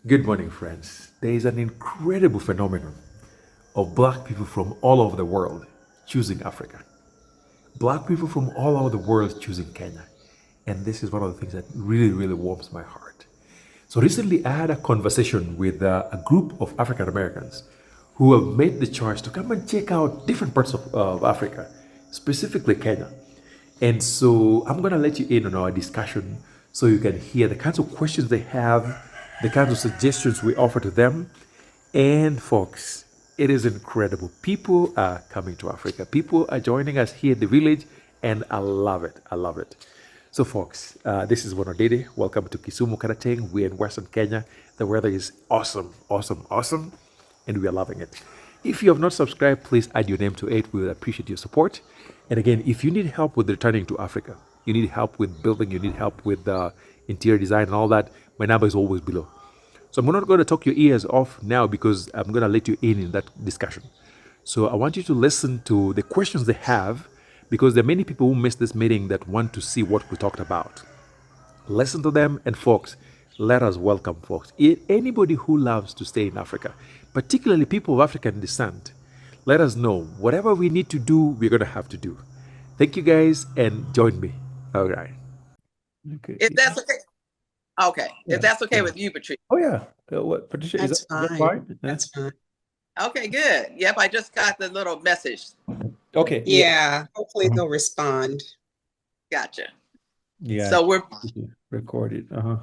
Good morning, friends. There is an incredible phenomenon of black people from all over the world choosing Africa. Black people from all over the world choosing Kenya. And this is one of the things that really, really warms my heart. So recently, I had a conversation with a group of African Americans who have made the choice to come and check out different parts of Africa, specifically Kenya. And so I'm going to let you in on our discussion so you can hear the kinds of questions they have, the kinds of suggestions we offer to them. And folks, it is incredible. People are coming to Africa. People are joining us here in the village, and I love it. I love it. So, folks, this is Bonodede. Welcome to Kisumu, Karateng. We're in Western Kenya. The weather is awesome, awesome, awesome, and we are loving it. If you have not subscribed, please add your name to it. We will appreciate your support. And again, if you need help with returning to Africa, you need help with building, you need help with interior design and all that, my number is always below. So I'm not going to talk your ears off now because I'm going to let you in that discussion. So I want you to listen to the questions they have because there are many people who missed this meeting that want to see what we talked about. Listen to them, and folks, let us welcome folks. Anybody who loves to stay in Africa, particularly people of African descent, let us know whatever we need to do, we're going to have to do. Thank you guys, and join me. All right. Okay. If that's okay. Okay. Yeah. If that's okay Yeah. with you, Patricia. Oh yeah. What, Patricia? That's Is that fine. fine? That's fine. Okay, good. Yep, I just got the little message. Okay. Yeah, hopefully they'll respond. Gotcha. Yeah. So we're Recorded. Uh-huh.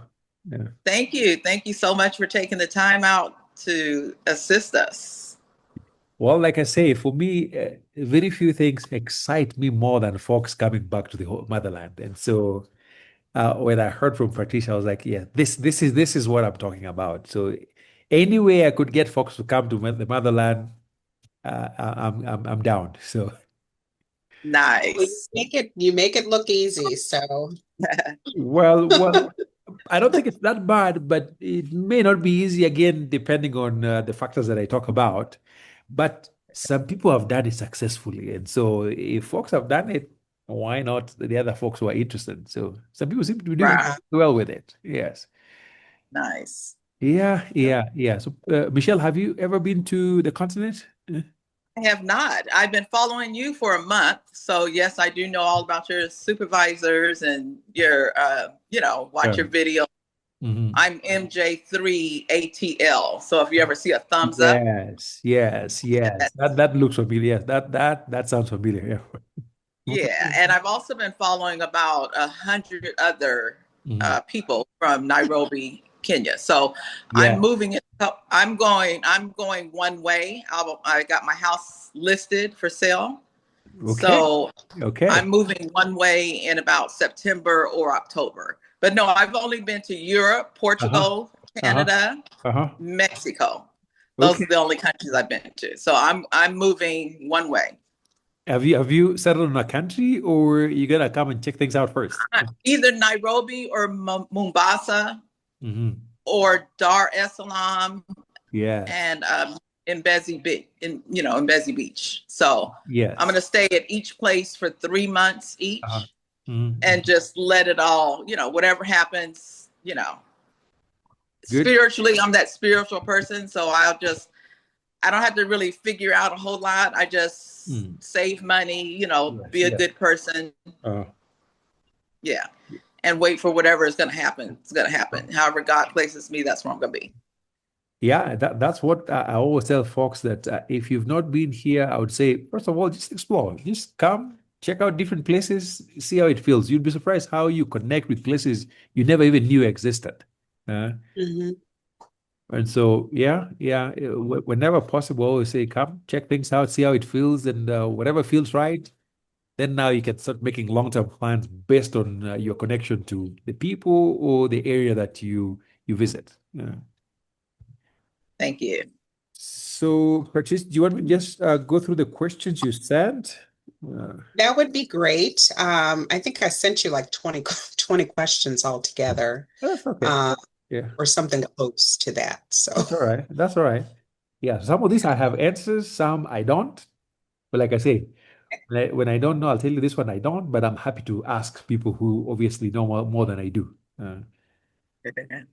Yeah. thank you. Thank you so much for taking the time out to assist us. Well, like I say, for me, very few things excite me more than folks coming back to the motherland. And so, when I heard from Patricia, I was like, "Yeah, this is what I'm talking about." So, any way I could get folks to come to the motherland, I'm down. So, Well, Nice. you make it look easy, so well, I don't think it's that bad, but it may not be easy again, depending on the factors that I talk about. But some people have done it successfully. And so if folks have done it, why not the other folks who are interested? So some people seem to be doing Right. well with it. Yes. Nice. Yeah. So, Michelle, have you ever been to the continent? I have not. I've been following you for a month. So yes, I do know all about your supervisors and your watch your video. Mhm. I'm MJ3ATL. So if you ever see a thumbs up, Yes. That looks familiar. That sounds familiar. yeah, and I've also been following about 100 other Mhm. people from Nairobi, Kenya. So Yeah. I'm moving it. I'm going one way. I got my house listed for sale. Okay. So Okay. I'm moving one way in about September or October. But no, I've only been to Europe, Uh-huh. Portugal, Uh-huh. Canada, Uh-huh. Mexico. Those Okay. are the only countries I've been to. So I'm moving one way. Have you settled in a country, or you gotta come and check things out first? Either Nairobi or Mombasa Hmm. or Dar es Salaam Yes. and Mbezi Beach, in Mbezi Beach. So I'm Yes. going to stay at each place for 3 months Uh-huh. each Hmm. and just let it all, whatever happens, Good. spiritually, I'm that spiritual person. So I don't have to really figure out a whole lot. I just Mm. save money, Yes. be a Yes. good person. Uh, Yeah. And wait for whatever is going to happen. It's going to happen. However God places me, that's where I'm going to be. yeah. That's what I always tell folks that if you've not been here, I would say first of all, just explore. Just come, check out different places, see how it feels. You'd be surprised how you connect with places you never even knew existed. Uh, mhm. And so, whenever possible, always say, come, check things out, see how it feels, and whatever feels right, then now you can start making long-term plans based on your connection to the people or the area that you visit. Yeah. Thank you. So, Patrice, do you want me to just go through the questions you sent? Uh, That would be great. I think I sent you like 20 questions altogether, that's okay. uh, Yeah, or something close to that. So, that's all right. That's all right. Yeah, some of these I have answers, some I don't. But like I say, when I don't know, I'll tell you this one I don't, but I'm happy to ask people who obviously know more than I do.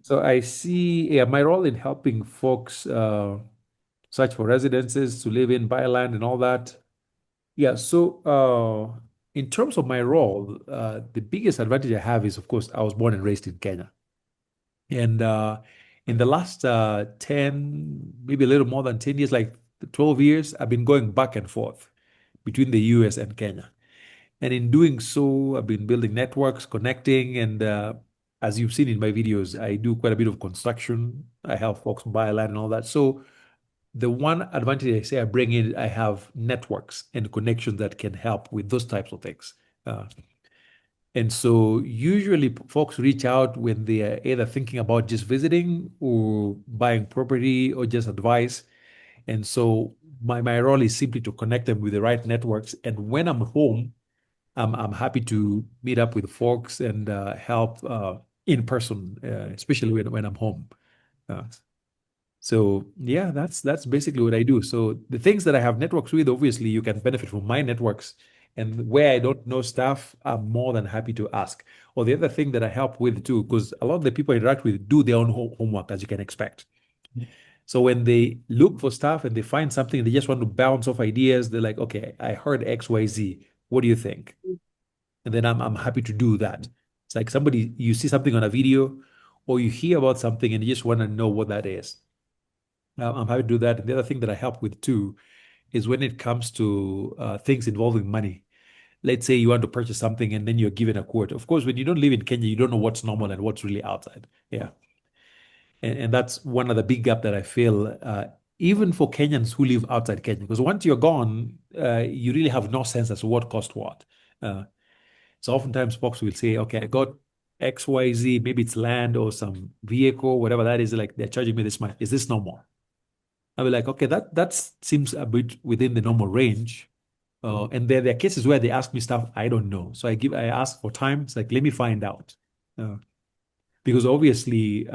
So I see, yeah, my role in helping folks search for residences to live in, buy land, and all that. Yeah, so in terms of my role, the biggest advantage I have is, of course, I was born and raised in Kenya. And in the last 10, maybe a little more than 10 years, like 12 years, I've been going back and forth between the US and Kenya. And in doing so, I've been building networks, connecting, and as you've seen in my videos, I do quite a bit of construction. I help folks buy land and all that. So the one advantage I say I bring in, I have networks and connections that can help with those types of things. Uh, and so usually folks reach out when they are either thinking about just visiting or buying property or just advice. And so my role is simply to connect them with the right networks. And when I'm home, I'm happy to meet up with folks and help in person, especially when I'm home. Uh, so yeah, that's basically what I do. So the things that I have networks with, obviously, you can benefit from my networks. And where I don't know stuff, I'm more than happy to ask. Or the other thing that I help with too, because a lot of the people I interact with do their own homework, as you can expect. So when they look for stuff and they find something, they just want to bounce off ideas. They're like, okay, I heard X, Y, Z. What do you think? And then I'm happy to do that. It's like somebody, you see something on a video or you hear about something and you just want to know what that is. I'm happy to do that. And the other thing that I help with too is when it comes to things involving money. Let's say you want to purchase something and then you're given a quote. Of course, when you don't live in Kenya, you don't know what's normal and what's really outside. Yeah. And that's one of the big gap that I feel, even for Kenyans who live outside Kenya, because once you're gone, you really have no sense as to what cost what. Uh, so oftentimes folks will say, okay, I got XYZ, maybe it's land or some vehicle, whatever that is, like they're charging me this much. Is this normal? I'll be like, okay, that seems a bit within the normal range. And there are cases where they ask me stuff I don't know. So I ask for time. It's like, let me find out. Uh, because obviously,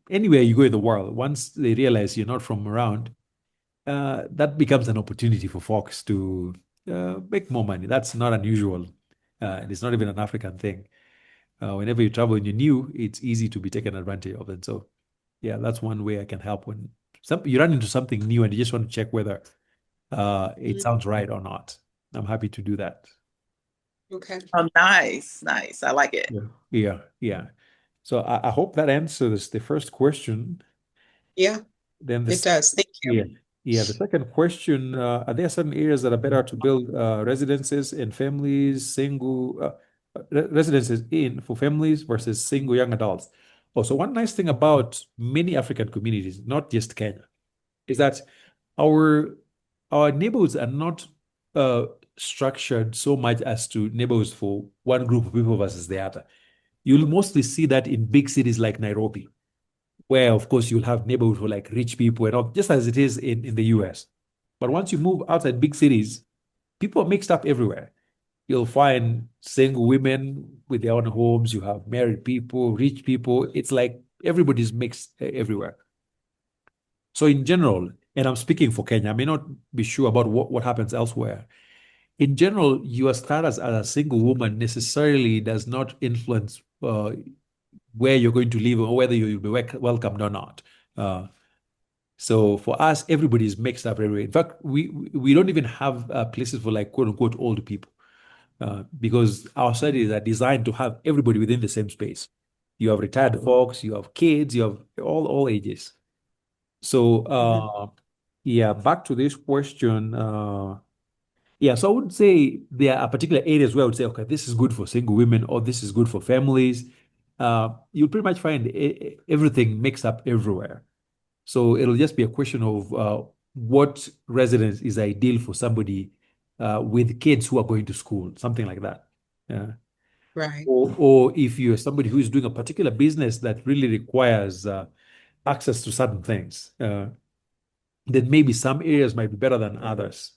anywhere you go in the world, once they realize you're not from around, that becomes an opportunity for folks to make more money. That's not unusual. And it's not even an African thing. Whenever you travel and you're new, it's easy to be taken advantage of. And so, yeah, that's one way I can help when you run into something new and you just want to check whether it Mhm. sounds right or not. I'm happy to do that. Okay. Oh, nice, nice. I like it. Yeah. Yeah. Yeah. So I hope that answers the first question. Yeah, Then it this, does. Thank you. yeah. Yeah. The second question, are there certain areas that are better to build residences and families, residences in for families versus single young adults? Also, one nice thing about many African communities, not just Kenya, is that our our neighborhoods are not uh, structured so much as to neighborhoods for one group of people versus the other. You'll mostly see that in big cities like Nairobi, where of course you'll have neighborhoods for like rich people and all, just as it is in the US. But once you move outside big cities, people are mixed up everywhere. You'll find single women with their own homes, you have married people, rich people. It's like everybody's mixed everywhere. So in general, and I'm speaking for Kenya, I may not be sure about what happens elsewhere. In general, your status as a single woman necessarily does not influence where you're going to live or whether you'll be welcomed or not. Uh, so for us, everybody is mixed up everywhere. In fact, we don't even have places for like quote unquote old people because our cities are designed to have everybody within the same space. You have retired folks, you have kids, you have all ages. So Mhm. yeah, back to this question. Yeah, so I would say there are particular areas where I would say, okay, this is good for single women or this is good for families. You'll pretty much find everything mixed up everywhere. So it'll just be a question of what residence is ideal for somebody with kids who are going to school, something like that. Yeah. Right. Or if you're somebody who is doing a particular business that really requires access to certain things. Then maybe some areas might be better than others.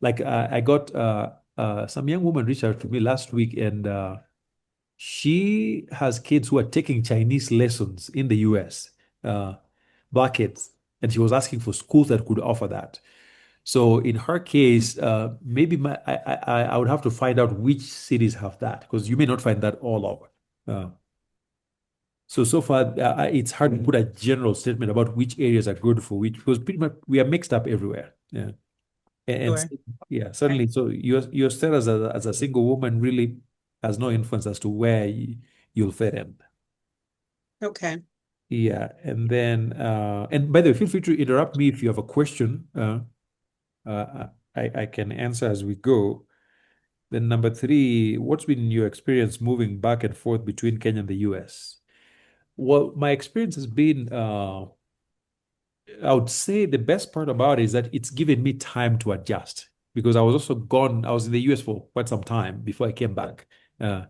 Like I got some young woman reached out to me last week, and she has kids who are taking Chinese lessons in the US, uh, black kids, and she was asking for schools that could offer that. So in her case, maybe I would have to find out which cities have that because you may not find that all over. Uh, So far, it's hard to put a general statement about which areas are good for which, because pretty much we are mixed up everywhere. Yeah. Sure. Yeah, certainly. So your status as a single woman really has no influence as to where you'll fit in. Okay. Yeah, and then and by the way, feel free to interrupt me if you have a question. I can answer as we go. Then number three, what's been your experience moving back and forth between Kenya and the US? Well, my experience has been, I would say the best part about it is that it's given me time to adjust because I was also gone. I was in the US for quite some time before I came back. Uh,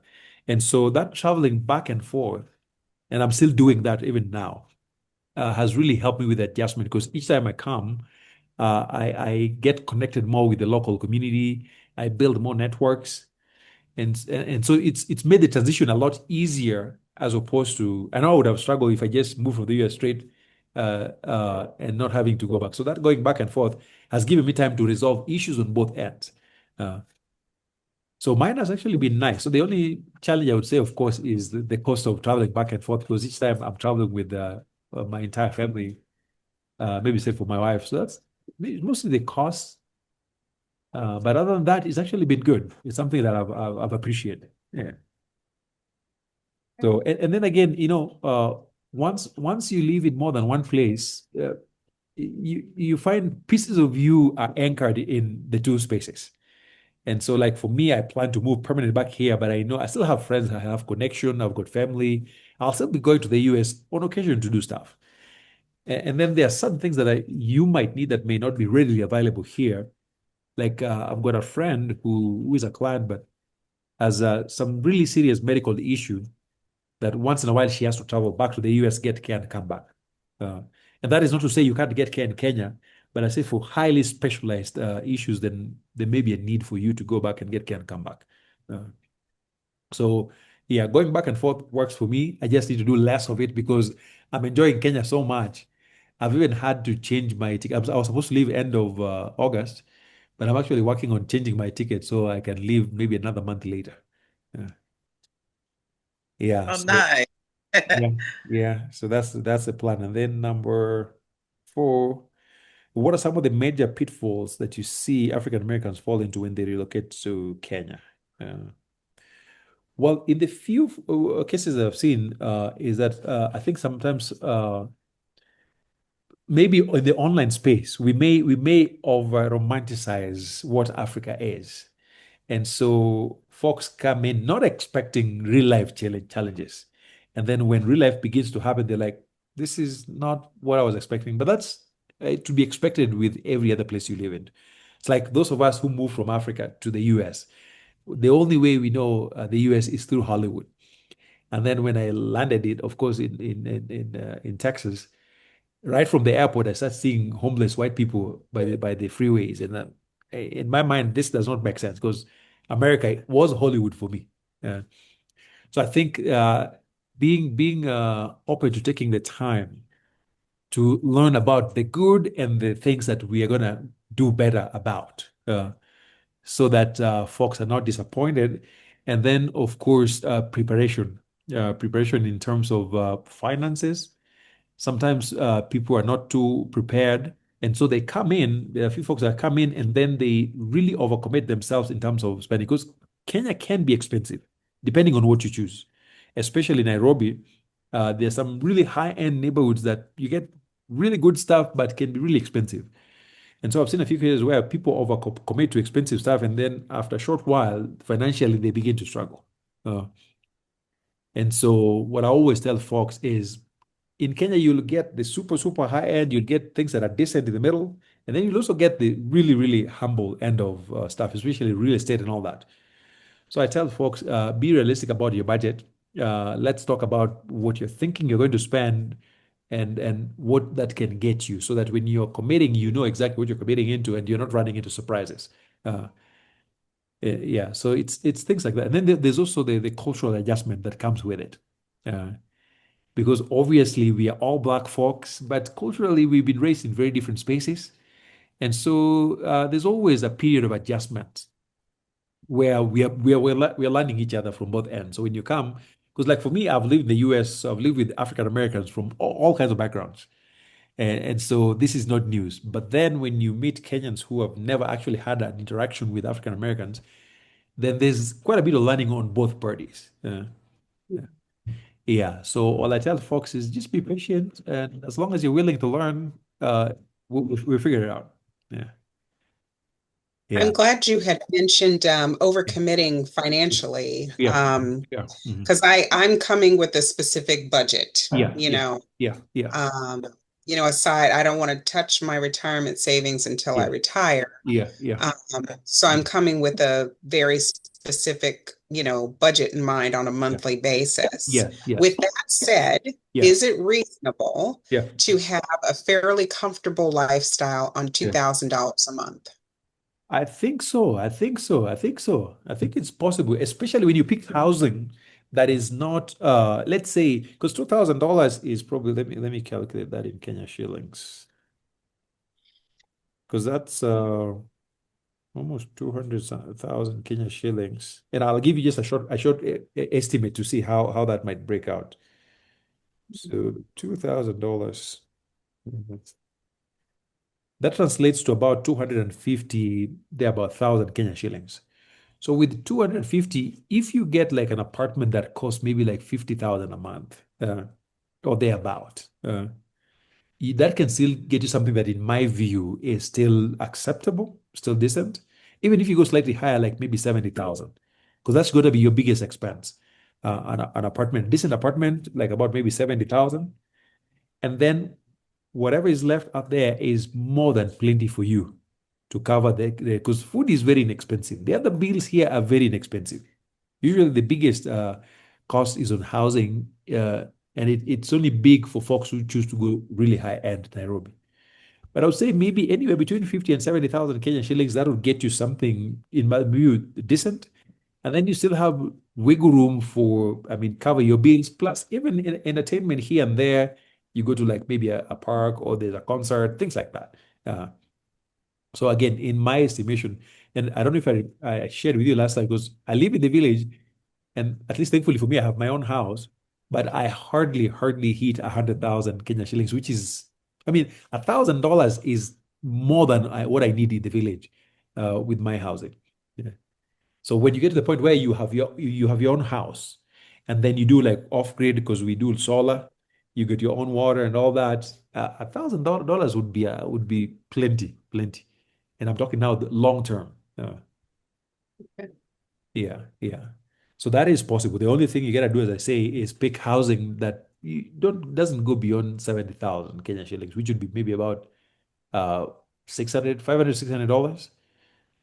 and so that traveling back and forth, and I'm still doing that even now, has really helped me with adjustment because each time I come, I get connected more with the local community. I build more networks. And so it's made the transition a lot easier as opposed to I know I would have struggled if I just moved from the US straight and not having to go back. So that going back and forth has given me time to resolve issues on both ends. Uh, so mine has actually been nice. So the only challenge I would say, of course, is the cost of traveling back and forth because each time I'm traveling with my entire family, maybe say for my wife. So that's mostly the cost. But other than that, it's actually been good. It's something that I've appreciated. Yeah. So, and then again, once you live in more than one place, you find pieces of you are anchored in the two spaces. And so, like for me, I plan to move permanently back here, but I know I still have friends, I have connection, I've got family. I'll still be going to the US on occasion to do stuff. And then there are some things that you might need that may not be readily available here. Like I've got a friend who is a client, but has some really serious medical issue that once in a while she has to travel back to the US, get care, and come back. Uh, and that is not to say you can't get care in Kenya, but I say for highly specialized issues, then there may be a need for you to go back and get care and come back. Uh, so, yeah, going back and forth works for me. I just need to do less of it because I'm enjoying Kenya so much. I've even had to change my ticket. I was supposed to leave end of August, but I'm actually working on changing my ticket so I can leave maybe another month later. Yeah. Yeah. Oh, So nice. yeah, yeah. So that's the plan. And then number four, what are some of the major pitfalls that you see African Americans fall into when they relocate to Kenya? Well, in the few cases that I've seen, is that I think sometimes maybe in the online space we may over romanticize what Africa is. And so folks come in not expecting real life challenges. And then when real life begins to happen, they're like, this is not what I was expecting. But that's to be expected with every other place you live in. It's like those of us who move from Africa to the US. The only way we know the US is through Hollywood. And then when I landed it, of course, in Texas, right from the airport, I started seeing homeless white people by the freeways. And in my mind, this does not make sense because America was Hollywood for me. Uh, so I think being open to taking the time to learn about the good and the things that we are gonna do better about, so that folks are not disappointed. And then, of course, preparation in terms of finances. Sometimes people are not too prepared. And so they come in, there are a few folks that come in and then they really overcommit themselves in terms of spending because Kenya can be expensive depending on what you choose. Especially Nairobi, there's some really high-end neighborhoods that you get really good stuff but can be really expensive. And so I've seen a few cases where people overcommit to expensive stuff and then after a short while, financially, they begin to struggle. Uh, and so what I always tell folks is in Kenya, you'll get the super, super high end, you'll get things that are decent in the middle, and then you'll also get the really, really humble end of stuff, especially real estate and all that. So I tell folks, be realistic about your budget. Let's talk about what you're thinking you're going to spend and what that can get you so that when you're committing, you know exactly what you're committing into and you're not running into surprises. Uh, yeah, so it's things like that. And then there's also the cultural adjustment that comes with it. Uh, because obviously we are all Black folks, but culturally we've been raised in very different spaces. And so there's always a period of adjustment where we're learning each other from both ends. So when you come, Because like for me, I've lived in the US, so I've lived with African Americans from all kinds of backgrounds. And so this is not news. But then when you meet Kenyans who have never actually had an interaction with African Americans, then there's quite a bit of learning on both parties. Yeah. So all I tell folks is just be patient, and as long as you're willing to learn, we'll figure it out. Yeah. I'm Yeah. glad you had mentioned overcommitting financially, Yeah. Yeah. because I'm coming with a specific budget, Yeah. you Yeah. know. Yeah. Yeah. Um, aside, I don't want to touch my retirement savings until I Yeah. retire. Yeah. Yeah. So I'm coming with a very specific, budget in mind on a Yeah. monthly basis. Yes. Yes. With that said, Yeah. is it reasonable Yeah. to have a fairly comfortable lifestyle on Yeah. $2,000 a month? I think so. I think so. I think so. I think it's possible, especially when you pick housing that is not let's say because $2,000 is probably let me calculate that in Kenya shillings. Because that's almost 200,000 Kenya shillings. And I'll give you just a short estimate to see how that might break out. So $2,000. That translates to about 250, there about 1,000 Kenya shillings. So with 250, if you get like an apartment that costs maybe like 50,000 a month, or thereabout, that can still get you something that, in my view, is still acceptable, still decent. Even if you go slightly higher, like maybe 70,000, because that's going to be your biggest expense. An apartment, decent apartment, like about maybe 70,000. And then whatever is left out there is more than plenty for you to cover because food is very inexpensive. The other bills here are very inexpensive. Usually the biggest cost is on housing, and it's only big for folks who choose to go really high end Nairobi. But I would say maybe anywhere between 50 and 70,000 Kenyan shillings, that would get you something, in my view, decent. And then you still have wiggle room for, I mean, cover your bills, plus even entertainment here and there. You go to like maybe a park or there's a concert, things like that. So again, in my estimation, and I don't know if I shared with you last time, because I live in the village, and at least thankfully for me, I have my own house, but I hardly hit 100,000 Kenya shillings, which is, I mean, $1,000 is more than what I need in the village with my housing. Yeah. So when you get to the point where you have your own house, and then you do like off grid because we do solar, you get your own water and all that. $1,000 would be plenty, and I'm talking now the long term. Yeah, yeah. So that is possible. The only thing you gotta do, as I say, is pick housing that you don't doesn't go beyond 70,000 Kenya shillings, which would be maybe about uh 600, $500, $600.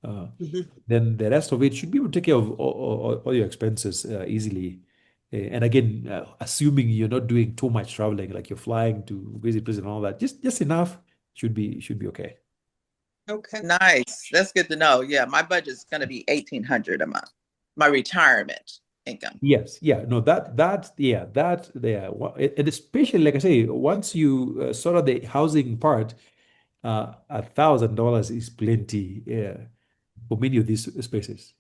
Uh, Mhm. then the rest of it should be able to take care of all your expenses easily. And again, assuming you're not doing too much traveling, like you're flying to visit places and all that, just enough should be okay. Okay. Nice. That's good to know. Yeah, my budget's going to be 1,800 a month. My retirement income. Yes, yeah, no, and especially like I say, once you sort of the housing part, $1,000 is plenty, for many of these spaces.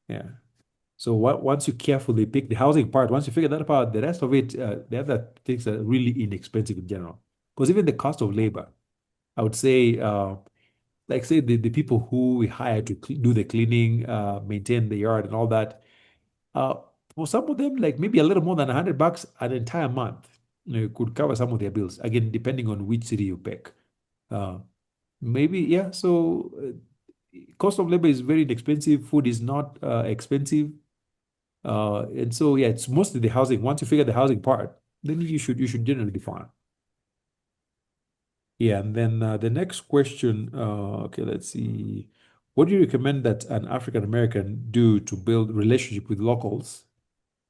Yeah. So once you carefully pick the housing part, once you figure that part, the rest of it, the other things are really inexpensive in general. Because even the cost of labor, I would say, like say the people who we hire to do the cleaning, maintain the yard and all that, uh, for some of them, like maybe a little more than $100 an entire month, could cover some of their bills. Again, depending on which city you pick. Uh, maybe, yeah. So cost of labor is very inexpensive. Food is not expensive. And so yeah, it's mostly the housing. Once you figure the housing part, then you should generally be fine. Yeah, and then the next question, okay, let's see. What do you recommend that an African American do to build relationship with locals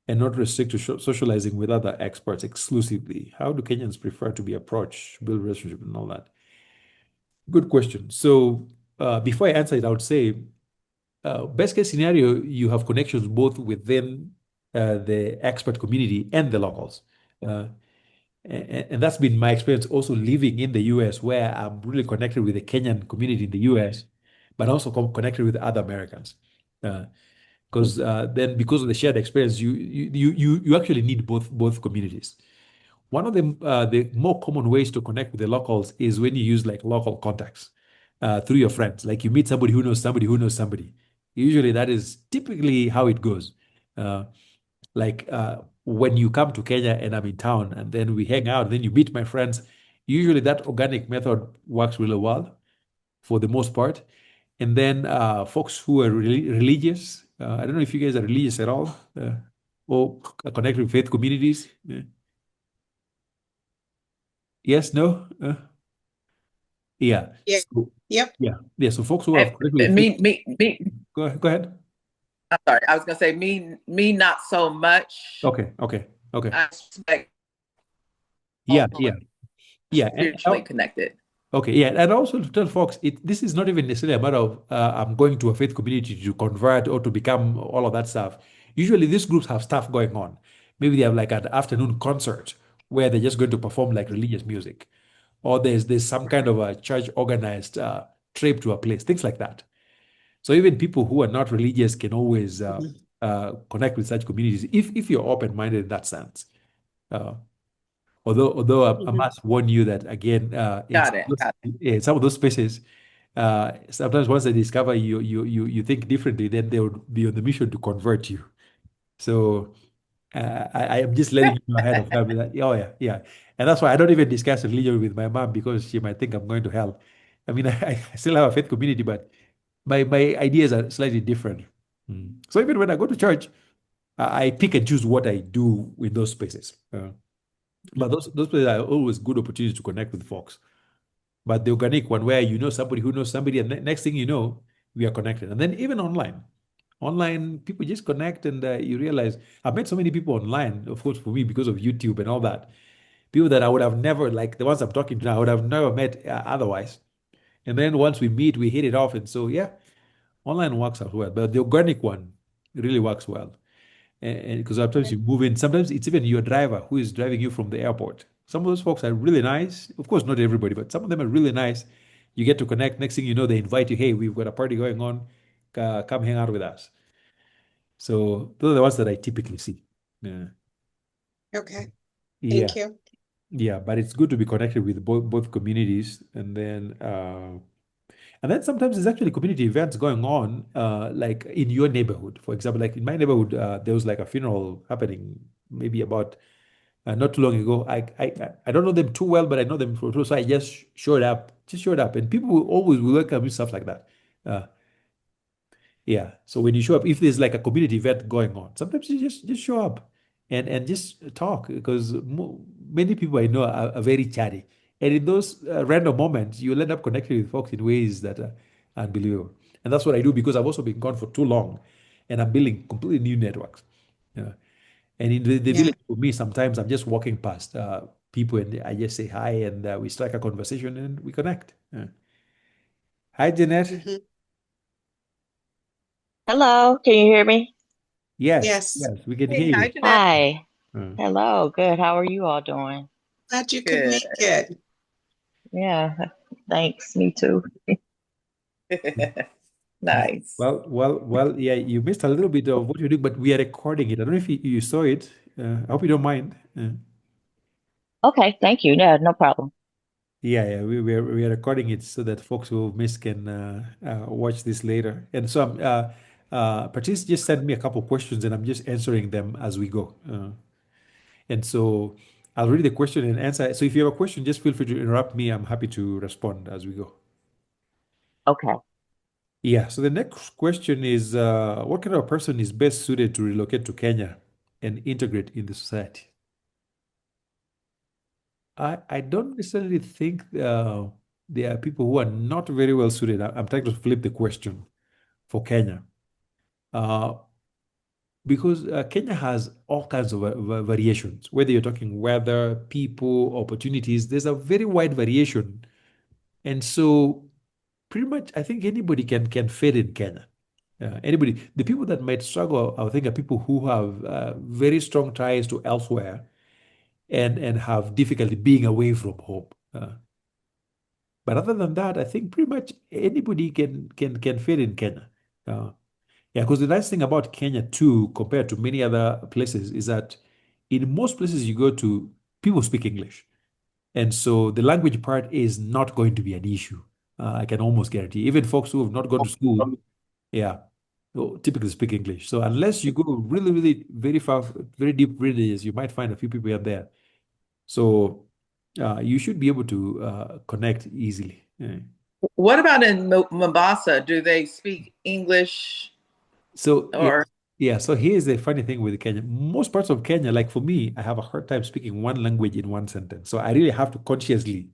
and not restrict to socializing with other experts exclusively? How do Kenyans prefer to be approached, to build relationship and all that? Good question. So before I answer it, I would say best case scenario, you have connections both within the expert community and the locals. Uh, and that's been my experience also living in the US, where I'm really connected with the Kenyan community in the US, but also connected with other Americans. Uh, because then because of the shared experience, you actually need both communities. One of the more common ways to connect with the locals is when you use like local contacts through your friends. Like you meet somebody who knows somebody who knows somebody. Usually that is typically how it goes. Uh, when you come to Kenya and I'm in town and then we hang out, then you meet my friends. Usually that organic method works really well for the most part. And then folks who are religious, I don't know if you guys are religious at all or connect with faith communities. Yes, no? Yeah. Yeah. So, Yep. yeah. So folks who have connected with And faith, me. go ahead. I'm sorry. I was gonna say me not so much. Okay. I expect Yeah, yeah, yeah. spiritually connected. Okay, yeah, and also to tell folks, this is not even necessarily a matter of I'm going to a faith community to convert or to become all of that stuff. Usually, these groups have stuff going on. Maybe they have like an afternoon concert where they're just going to perform like religious music, or there's some kind of a church organized trip to a place, things like that. So even people who are not religious can always Mhm. connect with such communities if you're open minded in that sense. Uh, although I Mhm. must warn you that again, Got it. Got in some of those spaces, sometimes once they discover you think differently, then they would be on the mission to convert you. So I am just letting you know ahead of time that oh yeah, and that's why I don't even discuss religion with my mom because she might think I'm going to hell. I mean, I still have a faith community, but my ideas are slightly different. So even when I go to church, I pick and choose what I do in those spaces. But those places are always good opportunities to connect with folks. But the organic one where you know somebody who knows somebody, and next thing you know, we are connected. And then even online people just connect, and you realize I've met so many people online. Of course, for me because of YouTube and all that, people that I would have never like the ones I'm talking to now, I would have never met otherwise. And then once we meet, we hit it off, and so yeah, online works out well. But the organic one really works well. And because sometimes you move in, sometimes it's even your driver who is driving you from the airport. Some of those folks are really nice. Of course, not everybody, but some of them are really nice. You get to connect. Next thing you know, they invite you, hey, we've got a party going on. Come hang out with us. So those are the ones that I typically see. Yeah. Okay. Yeah. Thank you. Yeah. But it's good to be connected with both communities. And then sometimes there's actually community events going on, like in your neighborhood. For example, like in my neighborhood, there was like a funeral happening maybe about not too long ago. I don't know them too well, but I know them for so I just showed up, and people will always welcome you stuff like that. Uh, yeah. So when you show up, if there's like a community event going on, sometimes you just show up and just talk because many people I know are very chatty, and in those random moments, you'll end up connecting with folks in ways that are unbelievable. And that's what I do because I've also been gone for too long, and I'm building completely new networks. Yeah. And in the Yeah. village, for me, sometimes I'm just walking past people and I just say hi and we strike a conversation and we connect. Yeah. Hi, Jeanette. Hmm. Hello, can you hear me? Yes, Yes. yes, we can it. hear Hey, hi, you. Jeanette. Hi. Uh, Hello, good. How are you all doing? Glad you could Good. make it. Yeah, thanks. Me too. yeah. Nice. Well, yeah, you missed a little bit of what you do, but we are recording it. I don't know if you saw it. I hope you don't mind. Okay, thank you. Yeah, no problem. Yeah, we are recording it so that folks who miss can watch this later. And so Patrice just sent me a couple questions and I'm just answering them as we go. And so I'll read the question and answer. So if you have a question, just feel free to interrupt me. I'm happy to respond as we go. Okay. Yeah. So the next question is, what kind of person is best suited to relocate to Kenya and integrate in the society? I don't necessarily think there are people who are not very well suited. I'm trying to flip the question for Kenya. Uh, because Kenya has all kinds of variations, whether you're talking weather, people, opportunities, there's a very wide variation. And so pretty much I think anybody can fit in Kenya. Anybody, the people that might struggle, I think, are people who have very strong ties to elsewhere and have difficulty being away from home. But other than that, I think pretty much anybody can fit in Kenya. Uh, Yeah, because the nice thing about Kenya too, compared to many other places, is that in most places you go to, people speak English. And so the language part is not going to be an issue. I can almost guarantee. Even folks who have not gone to school, yeah, typically speak English. So unless you go really, really very far, very deep villages, you might find a few people here and there. So you should be able to connect easily. Yeah. What about in Mombasa? Do they speak English So yeah, or yeah. So here's the funny thing with Kenya. Most parts of Kenya, like for me, I have a hard time speaking one language in one sentence. So I really have to consciously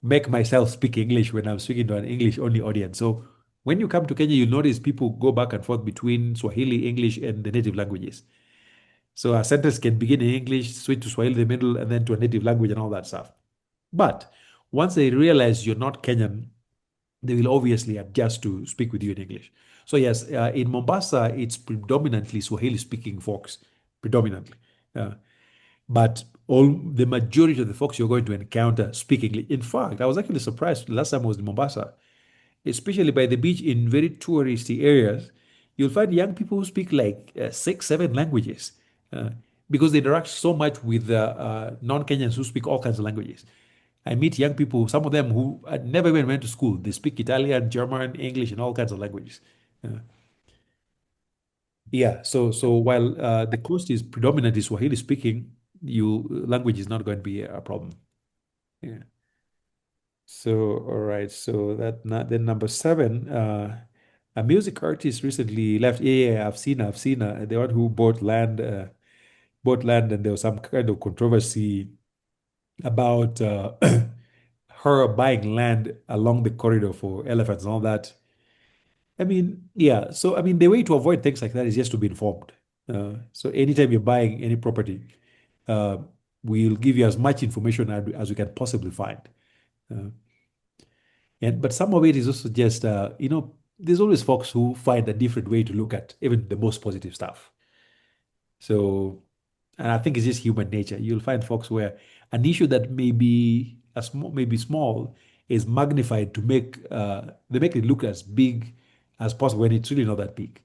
make myself speak English when I'm speaking to an English only audience. So when you come to Kenya, you'll notice people go back and forth between Swahili, English, and the native languages. So a sentence can begin in English, switch to Swahili in the middle, and then to a native language and all that stuff. But once they realize you're not Kenyan, they will obviously adjust to speak with you in English. So yes, in Mombasa, it's predominantly Swahili-speaking folks, predominantly. But all the majority of the folks you're going to encounter speak English. In fact, I was actually surprised last time I was in Mombasa, especially by the beach in very touristy areas. You'll find young people who speak like six, seven languages uh, because they interact so much with non-Kenyans who speak all kinds of languages. I meet young people, some of them who had never even went to school. They speak Italian, German, English, and all kinds of languages. Uh, yeah, so while the coast is predominantly Swahili speaking, you language is not going to be a problem. Yeah. So all right, so that not then number seven, a music artist recently left. Yeah, I've seen the one who bought land, and there was some kind of controversy about her buying land along the corridor for elephants and all that. I mean, yeah. So, I mean, the way to avoid things like that is just to be informed. So, anytime you're buying any property, uh, we'll give you as much information as we can possibly find. Uh, and but some of it is also just, there's always folks who find a different way to look at even the most positive stuff. So, and I think it's just human nature. You'll find folks where an issue that maybe small is magnified to make they make it look as big as possible when it's really not that big.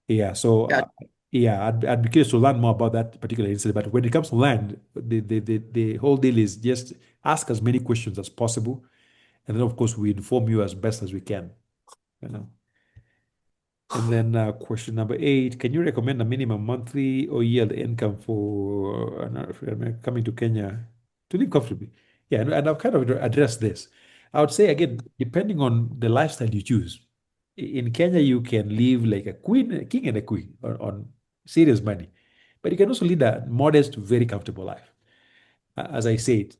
Yeah. So got yeah, I'd be curious to learn more about that particular incident. But when it comes to land, the whole deal is just ask as many questions as possible, and then of course we inform you as best as we can. You know. And then question number 8, can you recommend a minimum monthly or yearly income for an African coming to Kenya to live comfortably? Yeah, and I've kind of addressed this. I would say again, depending on the lifestyle you choose, in Kenya you can live like a queen, a king and a queen on serious money, but you can also lead a modest, very comfortable life. As I said,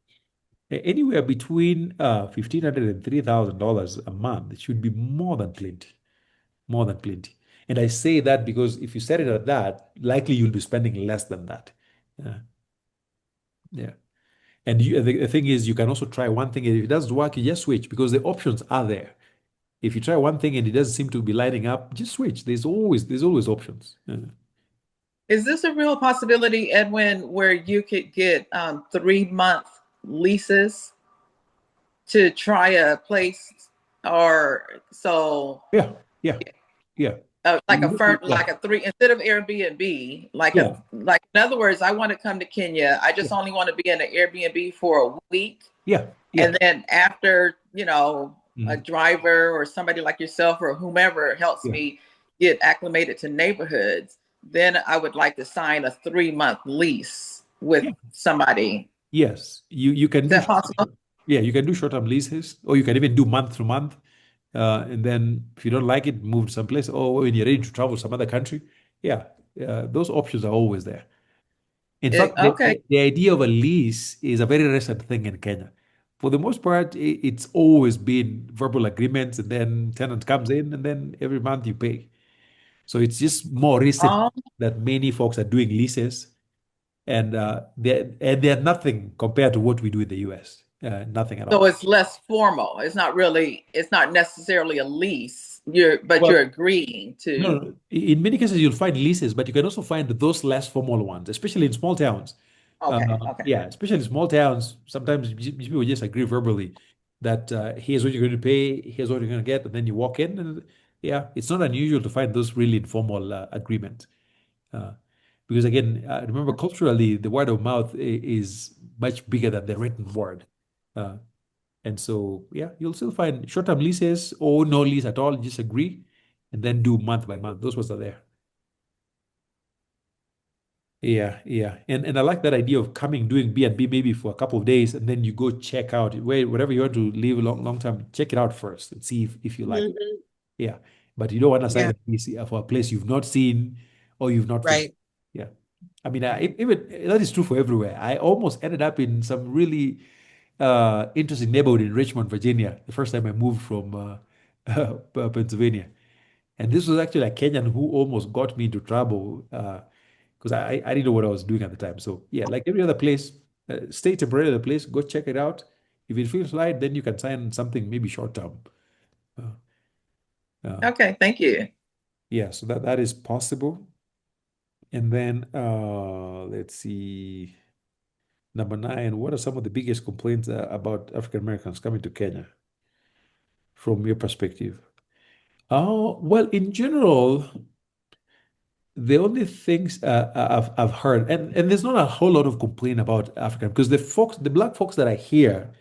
anywhere between $1,500 and $3,000 a month should be more than plenty, more than plenty. And I say that because if you set it at that, likely you'll be spending less than that. Yeah. Yeah. And the thing is, you can also try one thing, and if it doesn't work, you just switch because the options are there. If you try one thing and it doesn't seem to be lighting up, just switch. There's always options. Yeah. Is this a real possibility, Edwin, where you could get 3-month leases to try a place, or so Yeah. Yeah. Yeah. like a firm, Yeah. like a three instead of Airbnb, Yeah. like in other words, I want to come to Kenya. I just Yeah. only want to be in an Airbnb for a week, Yeah. Yeah. and then after, a Mhm. driver or somebody like yourself or whomever helps Yeah. me get acclimated to neighborhoods, then I would like to sign a 3-month lease with Yeah. somebody. Yes. You can Is do that possible? yeah, you can do short-term leases, or you can even do month to month. And then if you don't like it, move to someplace. Or when you're ready to travel to some other country, yeah, those options are always there. In fact, Okay. the idea of a lease is a very recent thing in Kenya. For the most part, it's always been verbal agreements, and then tenant comes in, and then every month you pay. So it's just more recent Um, that many folks are doing leases, and they're nothing compared to what we do in the US. Nothing at so all. it's less formal. It's not necessarily a lease. You're Well, agreeing no, to. no. In many cases, you'll find leases, but you can also find those less formal ones, especially in small towns. Okay. Okay. Yeah, especially in small towns, sometimes people just agree verbally that here's what you're going to pay, here's what you're going to get, and then you walk in, and yeah, it's not unusual to find those really informal agreements. Uh, because again, remember culturally, the word of mouth is much bigger than the written word. Uh, and so, yeah, you'll still find short-term leases or no lease at all, just agree and then do month by month. Those ones are there. Yeah, yeah. And I like that idea of coming, doing B&B maybe for a couple of days, and then you go check out wherever you want to live a long time, check it out first and see if you like it. Mhm. Yeah. But you don't want to sign Yeah, a lease for a place you've not seen or you've not visited. right. Yeah. I mean, even that is true for everywhere. I almost ended up in some really interesting neighborhood in Richmond, Virginia, the first time I moved from Pennsylvania. And this was actually a Kenyan who almost got me into trouble because I didn't know what I was doing at the time. So yeah, like every other place, stay temporarily at the place, go check it out. If it feels right, then you can sign something maybe short term. Uh, uh, Okay, thank you. yeah, so that is possible. And then let's see, number 9. What are some of the biggest complaints about African Americans coming to Kenya from your perspective? Oh, well, in general, the only things I've heard, and there's not a whole lot of complaint about African, because the black folks that I hear,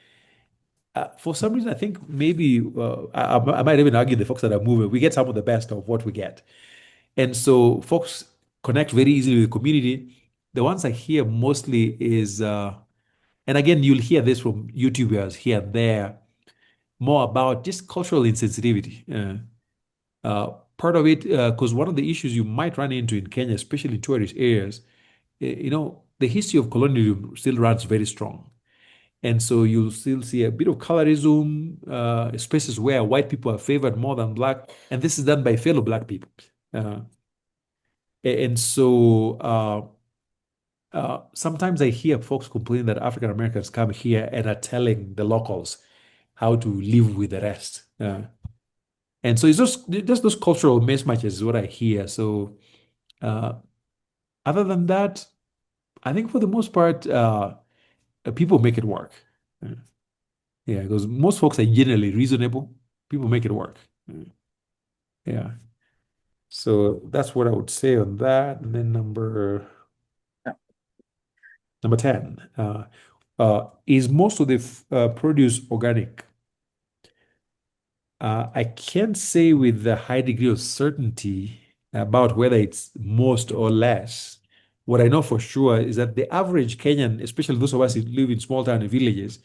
for some reason, I think maybe I might even argue the folks that are moving, we get some of the best of what we get. And so folks connect very easily with the community. The ones I hear mostly is, and again, you'll hear this from YouTubers here and there, more about just cultural insensitivity. Part of it, because one of the issues you might run into in Kenya, especially in tourist areas, the history of colonialism still runs very strong. And so you'll still see a bit of colorism, spaces where white people are favored more than black. And this is done by fellow black people. Uh, and so sometimes I hear folks complain that African Americans come here and are telling the locals how to live with the rest. And so it's just those cultural mismatches is what I hear. So uh, other than that, I think for the most part, people make it work. Uh, Yeah, because most folks are generally reasonable. People make it work. Yeah. So that's what I would say on that. And then number 10, is most of the produce organic? I can't say with a high degree of certainty about whether it's most or less. What I know for sure is that the average Kenyan, especially those of us who live in small town and villages,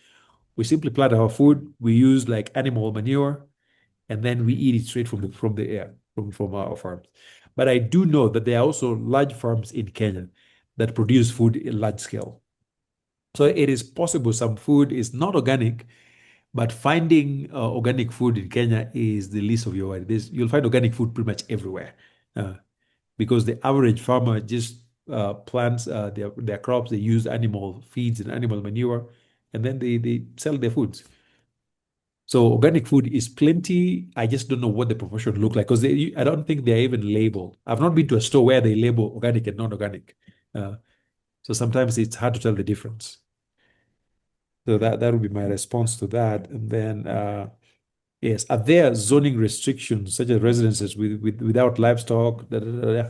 we simply plant our food. We use like animal manure, and then we eat it straight from the air from our farms. But I do know that there are also large farms in Kenya that produce food in large scale. So it is possible some food is not organic, but finding organic food in Kenya is the least of your worries. You'll find organic food pretty much everywhere uh, because the average farmer just plants their crops. They use animal feeds and animal manure, and then they sell their foods. So organic food is plenty. I just don't know what the proportion look like because I don't think they're even labeled. I've not been to a store where they label organic and non-organic. Uh, so sometimes it's hard to tell the difference. So that would be my response to that. And then yes, are there zoning restrictions such as residences without livestock? Da, da, da, da?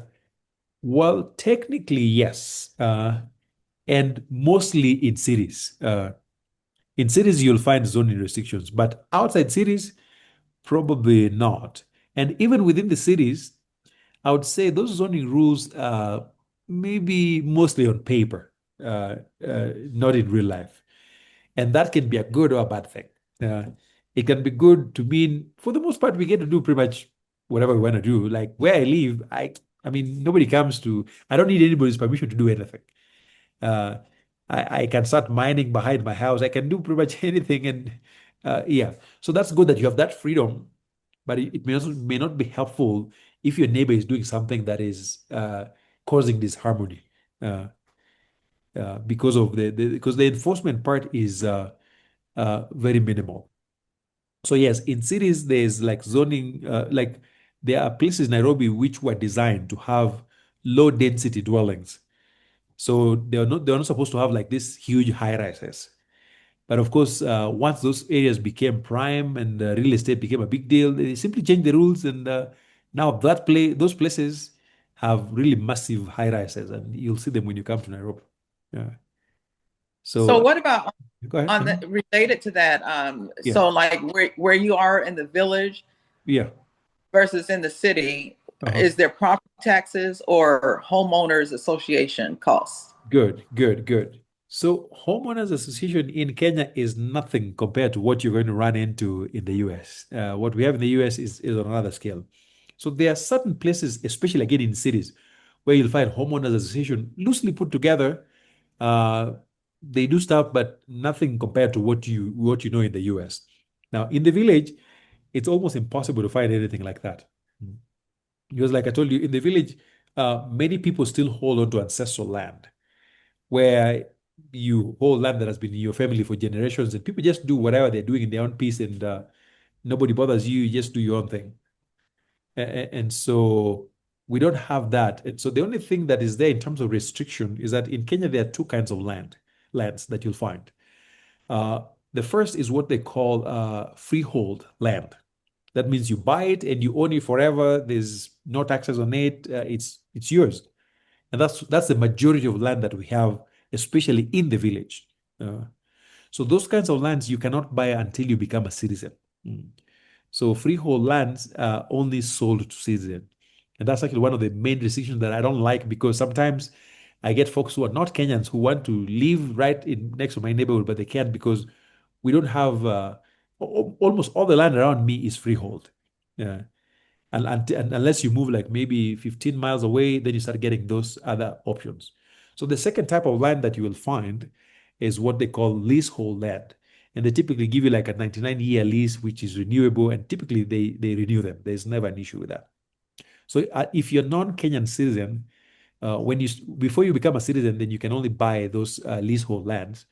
Well, technically yes, and mostly in cities. In cities you'll find zoning restrictions, but outside cities probably not. And even within the cities, I would say those zoning rules maybe mostly on paper, not in real life. And that can be a good or a bad thing. Uh, it can be good to mean, for the most part, we get to do pretty much whatever we want to do. Like where I live, I mean, nobody comes to, I don't need anybody's permission to do anything. Uh, I can start mining behind my house. I can do pretty much anything. And yeah, so that's good that you have that freedom, but it may not be helpful if your neighbor is doing something that is causing disharmony. Uh, because of because the enforcement part is very minimal. So yes, in cities there's like zoning, like there are places in Nairobi which were designed to have low density dwellings. So they're not supposed to have like these huge high rises. But of course, once those areas became prime and real estate became a big deal, they simply changed the rules, and now those places have really massive high rises, and you'll see them when you come to Nairobi. Yeah. So So what about go ahead. on the related to that? Yeah. So like where you are in the village Yeah. versus in the city, Uh-huh. is there property taxes or homeowners association costs? Good, good, good. So, homeowners association in Kenya is nothing compared to what you're going to run into in the US. What we have in the US is on another scale. So, there are certain places, especially again in cities, where you'll find homeowners association loosely put together. Uh, they do stuff, but nothing compared to what you know in the US. Now, in the village, it's almost impossible to find anything like that. Because, like I told you, in the village, many people still hold on to ancestral land where you hold land that has been in your family for generations, and people just do whatever they're doing in their own peace, and nobody bothers you. You just do your own thing. And so we don't have that. And so the only thing that is there in terms of restriction is that in Kenya there are two kinds of lands that you'll find. Uh, the first is what they call freehold land. That means you buy it and you own it forever. There's no taxes on it. It's yours. And that's the majority of land that we have, especially in the village. Uh, so those kinds of lands you cannot buy until you become a citizen. Mm. So freehold lands are only sold to citizens. And that's actually one of the main restrictions that I don't like, because sometimes I get folks who are not Kenyans who want to live right in next to my neighborhood, but they can't because we don't have almost all the land around me is freehold. Yeah. And unless you move like maybe 15 miles away, then you start getting those other options. So the second type of land that you will find is what they call leasehold land. And they typically give you like a 99-year lease, which is renewable, and typically they renew them. There's never an issue with that. So if you're non-Kenyan citizen, before you become a citizen, then you can only buy those leasehold lands.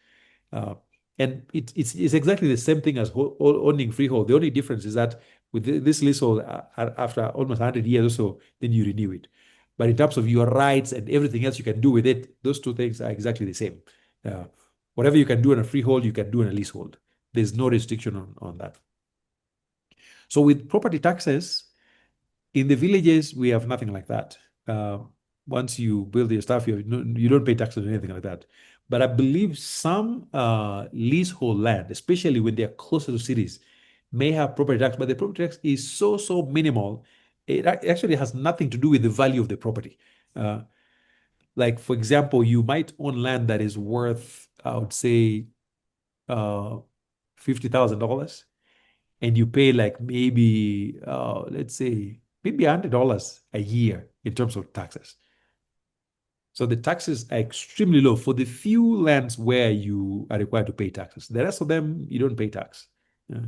Uh, and it's exactly the same thing as owning freehold. The only difference is that with this leasehold, after almost 100 years or so, then you renew it. But in terms of your rights and everything else you can do with it, those two things are exactly the same. Uh, Whatever you can do on a freehold, you can do on a leasehold. There's no restriction on that. So with property taxes, in the villages, we have nothing like that. Uh, Once you build your stuff, you don't pay taxes or anything like that. But I believe some leasehold land, especially when they're closer to cities, may have property tax, but the property tax is so minimal. It actually has nothing to do with the value of the property. Uh, like, for example, you might own land that is worth, I would say, uh, $50,000, and you pay like maybe let's say maybe $100 a year in terms of taxes. So the taxes are extremely low for the few lands where you are required to pay taxes. The rest of them, you don't pay tax. Yeah.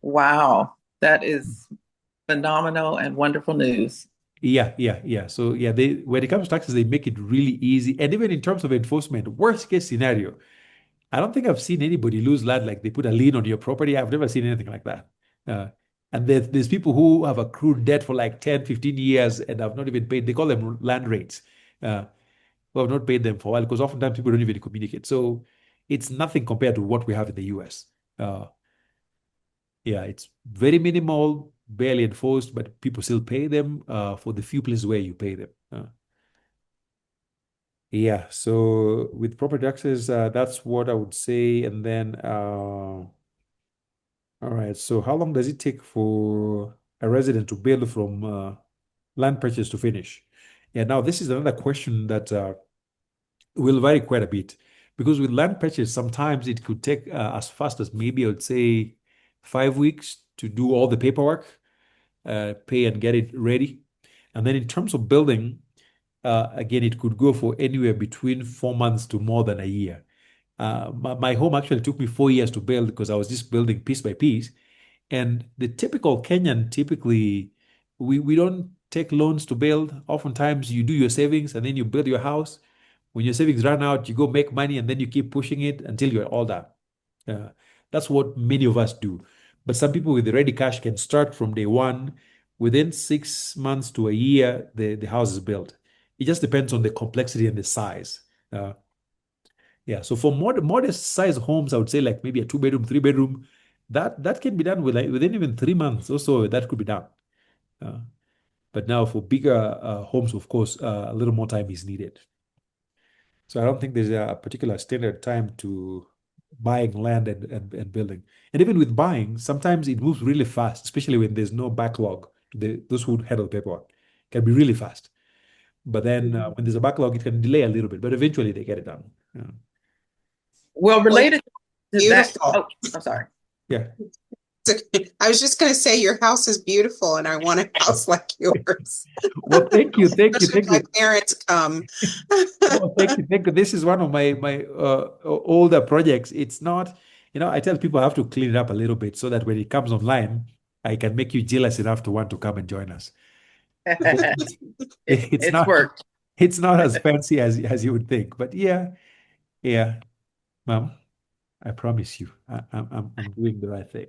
Wow, that is phenomenal and wonderful news. Yeah. So yeah, when it comes to taxes, they make it really easy. And even in terms of enforcement, worst case scenario, I don't think I've seen anybody lose land like they put a lien on your property. I've never seen anything like that. Uh, and there's people who have accrued debt for like 10, 15 years and have not even paid. They call them land rates, uh, who have not paid them for a while, because oftentimes people don't even communicate. So it's nothing compared to what we have in the US. Uh, yeah, it's very minimal, barely enforced, but people still pay them for the few places where you pay them. Yeah, so with property taxes, that's what I would say. And then, all right, so how long does it take for a resident to build from land purchase to finish? Yeah, now this is another question that will vary quite a bit, because with land purchase, sometimes it could take as fast as maybe I would say 5 weeks to do all the paperwork, pay and get it ready. And then in terms of building, again, it could go for anywhere between 4 months to more than a year. My home actually took me 4 years to build because I was just building piece by piece. And the typical Kenyan, typically, we don't take loans to build. Oftentimes, you do your savings and then you build your house. When your savings run out, you go make money and then you keep pushing it until you're all done. Uh, that's what many of us do. But some people with the ready cash can start from day one. Within 6 months to a year, the house is built. It just depends on the complexity and the size. Uh, Yeah. So for modest size homes, I would say like maybe a 2 bedroom, 3 bedroom, that can be done within even 3 months or so. That could be done. Uh, but now for bigger homes, of course, a little more time is needed. So I don't think there's a particular standard time to buying land and building. And even with buying, sometimes it moves really fast, especially when there's no backlog. Those who handle paperwork can be really fast. But then when there's a backlog, it can delay a little bit, but eventually they get it done. Yeah. Well, Well, related to that, beautiful. oh, I'm sorry. Yeah. I was just going to say your house is beautiful and I want a house like yours. Well, thank you, thank you, Especially if thank my you. parents come. Well, thank you, thank you. This is one of my older projects. It's not, I tell people I have to clean it up a little bit so that when it comes online, I can make you jealous enough to want to come and join us. It's, it's It's not worked. it's not as fancy as you would think, but yeah, yeah, mom, I promise you, I'm doing the right thing.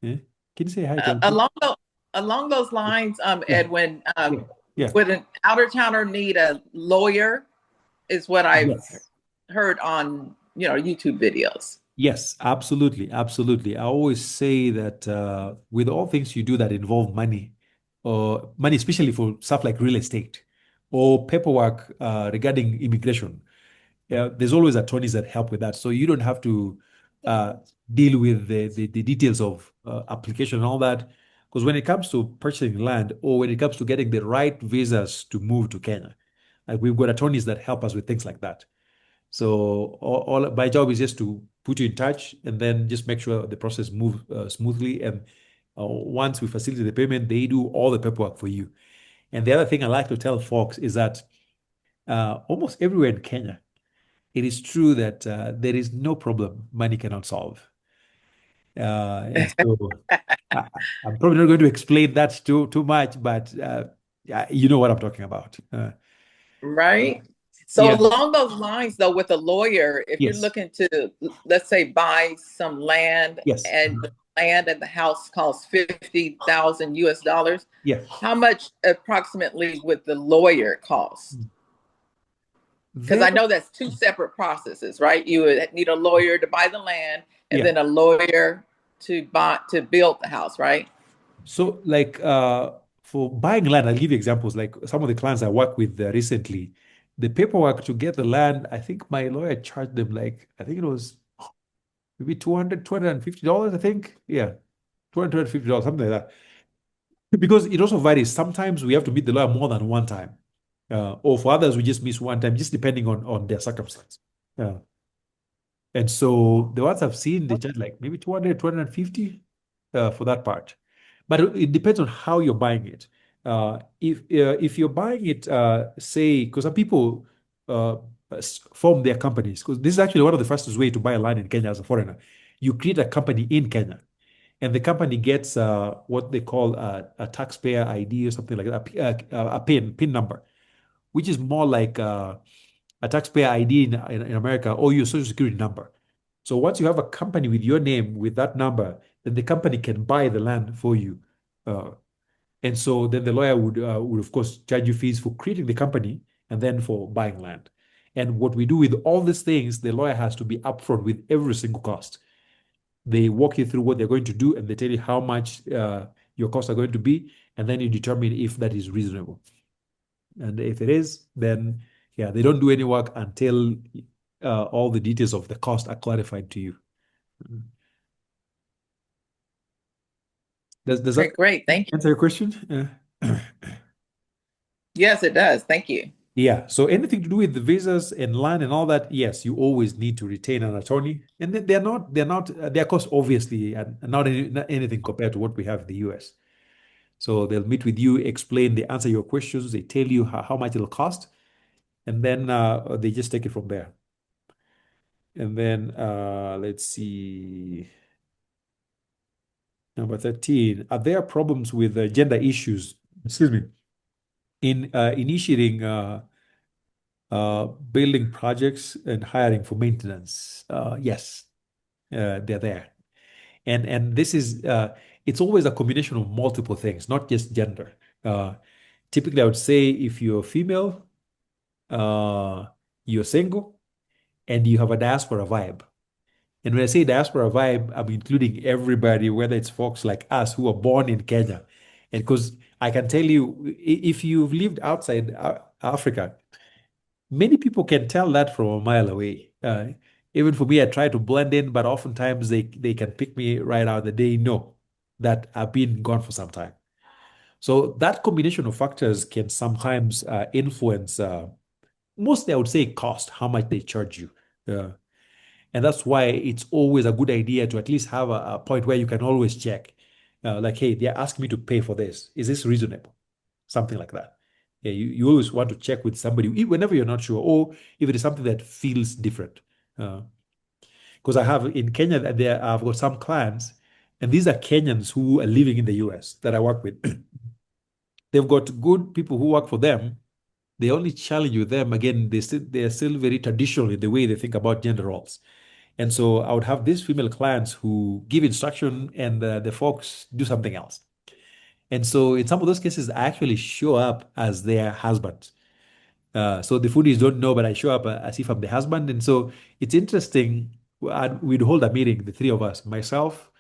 Yeah? Can you say hi to Uh, other people? along those along those lines, Yeah, Edwin, yeah, yeah. would an outer towner need a lawyer? Is what I've Yes. heard on YouTube videos. Yes, absolutely, absolutely. I always say that with all things you do that involve money, or money, especially for stuff like real estate or paperwork regarding immigration, yeah, there's always attorneys that help with that. So you don't have to uh, deal with the details of application and all that. Because when it comes to purchasing land or when it comes to getting the right visas to move to Kenya, like we've got attorneys that help us with things like that. So all my job is just to put you in touch and then just make sure the process moves smoothly. And once we facilitate the payment, they do all the paperwork for you. And the other thing I like to tell folks is that almost everywhere in Kenya, it is true that there is no problem money cannot solve. And so I, I'm probably not going to explain that too much, but yeah, you know what I'm talking about. Right. So Yeah. along those lines, though, with a lawyer, if you're Yes. looking to, let's say, buy some land Yes. and the land and the house costs 50,000 US dollars, Yeah. how much approximately would the lawyer cost? Because There. I know that's two separate processes, right? You would need a lawyer to buy the land and Yeah. then a lawyer to build the house, right? So, like for buying land, I'll give you examples. Like some of the clients I worked with recently, the paperwork to get the land, I think my lawyer charged them like, I think it was maybe $250, I think. Yeah, $250, something like that. Because it also varies. Sometimes we have to meet the lawyer more than one time. Or for others, we just miss one time, just depending on their circumstance. Yeah. And so the ones I've seen, they charge like maybe 200, 250 for that part. But it depends on how you're buying it. If you're buying it, say, because some people form their companies, because this is actually one of the fastest way to buy a land in Kenya as a foreigner. You create a company in Kenya, and the company gets what they call a taxpayer ID or something like that, a PIN number, which is more like a taxpayer ID in America or your social security number. So once you have a company with your name with that number, then the company can buy the land for you. Uh, and so then the lawyer would of course charge you fees for creating the company and then for buying land. And what we do with all these things, the lawyer has to be upfront with every single cost. They walk you through what they're going to do and they tell you how much your costs are going to be, and then you determine if that is reasonable. And if it is, then yeah, they don't do any work until all the details of the cost are clarified to you. Does Okay, that great. Thank you. answer your question? Yes, it does. Thank you. Yeah. So anything to do with the visas and land and all that, yes, you always need to retain an attorney. And their costs obviously are not anything compared to what we have in the US. So they'll meet with you, explain, they answer your questions, they tell you how much it'll cost, and then they just take it from there. And then let's see. Number 13, are there problems with gender issues, excuse me, in initiating building projects and hiring for maintenance? Yes, they're there. And this is, it's always a combination of multiple things, not just gender. Typically, I would say if you're female, you're single, and you have a diaspora vibe. And when I say diaspora vibe, I'm including everybody, whether it's folks like us who are born in Kenya. And because I can tell you, if you've lived outside Africa, many people can tell that from a mile away. Even for me, I try to blend in, but oftentimes they can pick me right out the day know that I've been gone for some time. So that combination of factors can sometimes influence, mostly I would say cost, how much they charge you. And that's why it's always a good idea to at least have a point where you can always check. Like, hey, they're asking me to pay for this. Is this reasonable? Something like that. Yeah, you always want to check with somebody whenever you're not sure, or if it is something that feels different. Because I have in Kenya, I've got some clients, and these are Kenyans who are living in the US that I work with. They've got good people who work for them. The only challenge with them, again, they're still very traditional in the way they think about gender roles. And so I would have these female clients who give instruction and the folks do something else. And so in some of those cases, I actually show up as their husband. So the foodies don't know, but I show up as if I'm the husband. And so it's interesting. We'd hold a meeting, the three of us, myself,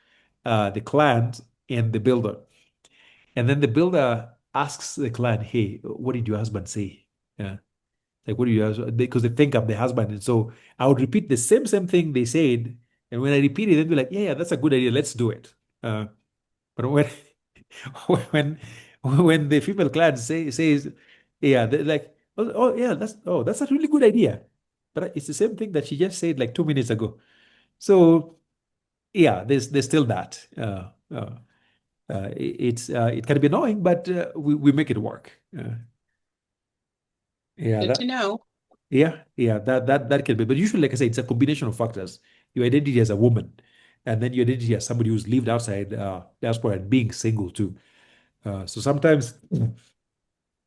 the client, and the builder. And then the builder asks the client, hey, what did your husband say? Yeah. Like, what do you have? Because they think I'm the husband. And so I would repeat the same thing they said. And when I repeat it, they'd be like, yeah, that's a good idea. Let's do it. But when when when the female client says, yeah, they're like, yeah, that's a really good idea. But it's the same thing that she just said like 2 minutes ago. So yeah, there's still that. It can be annoying, but we make it work. Yeah, Good that to know. that can be. But usually, like I say, it's a combination of factors. Your identity as a woman, and then your identity as somebody who's lived outside diaspora and being single too. So sometimes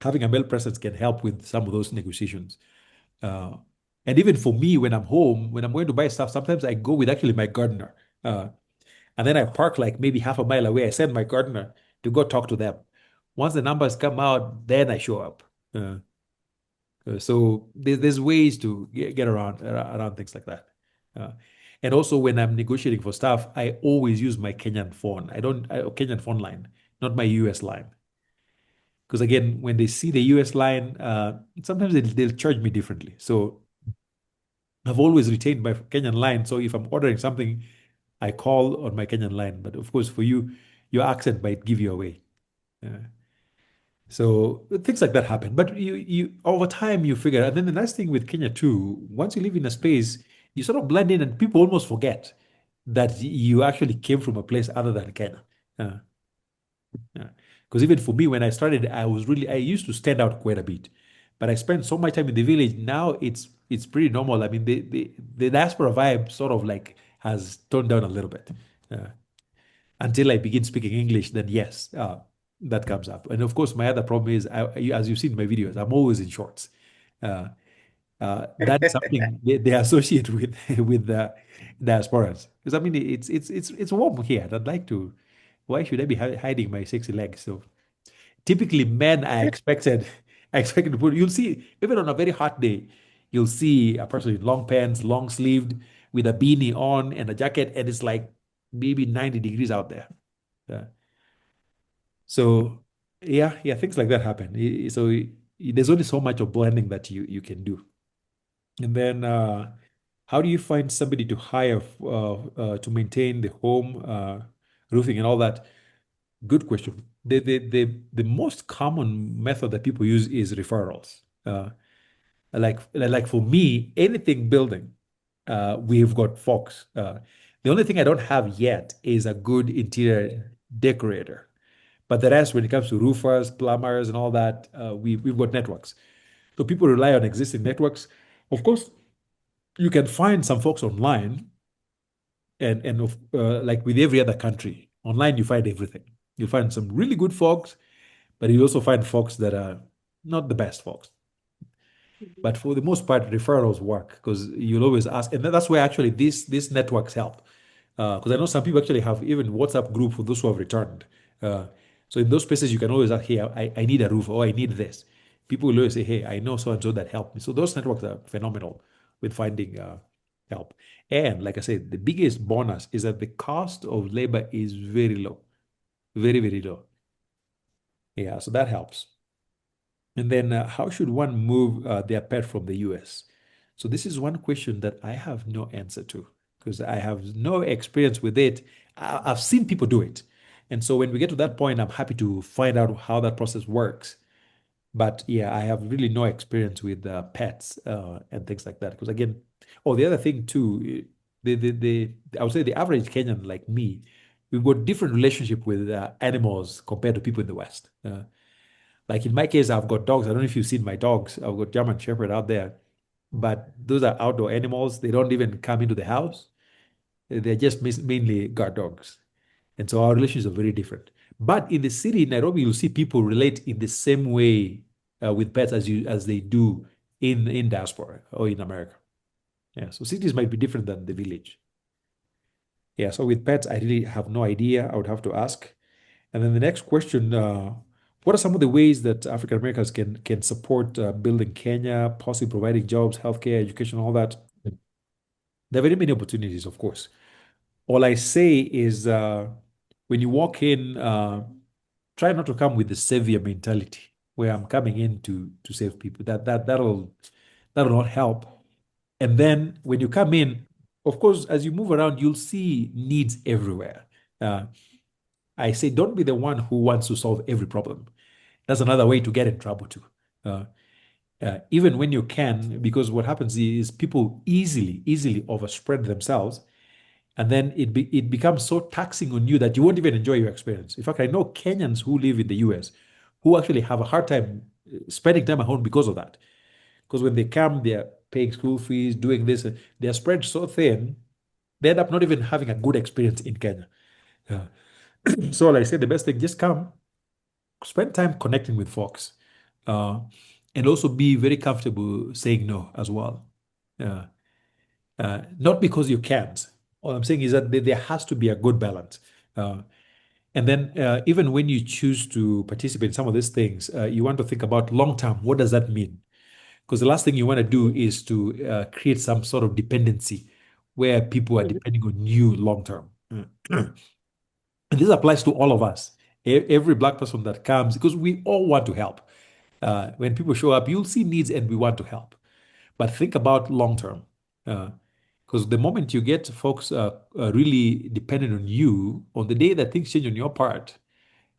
having a male presence can help with some of those negotiations. Uh, and even for me, when I'm home, when I'm going to buy stuff, sometimes I go with actually my gardener. Uh, and then I park like maybe half a mile away. I send my gardener to go talk to them. Once the numbers come out, then I show up. So there's ways to get around things like that. Uh, and also when I'm negotiating for stuff, I always use my Kenyan phone. Kenyan phone line, not my US line. Because again, when they see the US line, sometimes they'll charge me differently. So I've always retained my Kenyan line. So if I'm ordering something, I call on my Kenyan line. But of course, for you, your accent might give you away. So things like that happen. But you over time you figure. And then the nice thing with Kenya too, once you live in a space, you sort of blend in, and people almost forget that you actually came from a place other than Kenya. Uh, Because even for me, when I started, I used to stand out quite a bit, but I spent so much time in the village. Now it's pretty normal. I mean, the diaspora vibe sort of like has toned down a little bit. Uh, until I begin speaking English, then yes, that comes up. And of course, my other problem is, as you've seen in my videos, I'm always in shorts. Uh, that is something they associate with with the diasporans. Because I mean, it's warm here. And I'd like to. Why should I be hiding my sexy legs? So typically, men are expected. I expected to put. You'll see even on a very hot day, you'll see a person in long pants, long sleeved, with a beanie on and a jacket, and it's like maybe 90 degrees out there. Yeah. So yeah, things like that happen. So there's only so much of blending that you can do. And then how do you find somebody to hire to maintain the home, roofing and all that? Good question. The most common method that people use is referrals. Like for me, anything building, we've got folks. The only thing I don't have yet is a good interior decorator. But the rest, when it comes to roofers, plumbers, and all that, we've got networks. So people rely on existing networks. Of course, you can find some folks online, and like with every other country, online you find everything. You find some really good folks, but you also find folks that are not the best folks. But for the most part, referrals work because you'll always ask, and that's where actually these networks help. Because I know some people actually have even WhatsApp group for those who have returned. Uh, so in those spaces, you can always ask, hey, I need a roof, or I need this. People will always say, hey, I know so and so that helped me. So those networks are phenomenal with finding help. And like I said, the biggest bonus is that the cost of labor is very low, very, very low. Yeah, so that helps. And then how should one move their pet from the US? So this is one question that I have no answer to because I have no experience with it. I've seen people do it. And so when we get to that point, I'm happy to find out how that process works. But yeah, I have really no experience with pets and things like that. Because again, oh, the other thing too, I would say the average Kenyan like me, we've got different relationship with animals compared to people in the West. Like in my case, I've got dogs. I don't know if you've seen my dogs. I've got German Shepherd out there, but those are outdoor animals. They don't even come into the house. They're just mainly guard dogs. And so our relations are very different. But in the city, in Nairobi, you'll see people relate in the same way with pets as they do in diaspora or in America. Yeah, so cities might be different than the village. Yeah, so with pets, I really have no idea. I would have to ask. And then the next question, what are some of the ways that African Americans can support building Kenya, possibly providing jobs, healthcare, education, all that? There are very many opportunities, of course. All I say is when you walk in, try not to come with the savior mentality where I'm coming in to save people. That'll not help. And then when you come in, of course, as you move around, you'll see needs everywhere. I say, don't be the one who wants to solve every problem. That's another way to get in trouble too. Uh, even when you can, because what happens is people easily overspread themselves, and then it becomes so taxing on you that you won't even enjoy your experience. In fact, I know Kenyans who live in the US who actually have a hard time spending time at home because of that. Because when they come, they're paying school fees, doing this, they're spread so thin, they end up not even having a good experience in Kenya. So, like I said, the best thing, just come, spend time connecting with folks, uh, and also be very comfortable saying no as well. Not because you can't. All I'm saying is that there has to be a good balance. And then even when you choose to participate in some of these things, you want to think about long term. What does that mean? Because the last thing you want to do is to create some sort of dependency where people are depending on you long term. And this applies to all of us. Every Black person that comes, because we all want to help. When people show up, you'll see needs and we want to help. But think about long term. Because the moment you get folks really dependent on you, on the day that things change on your part,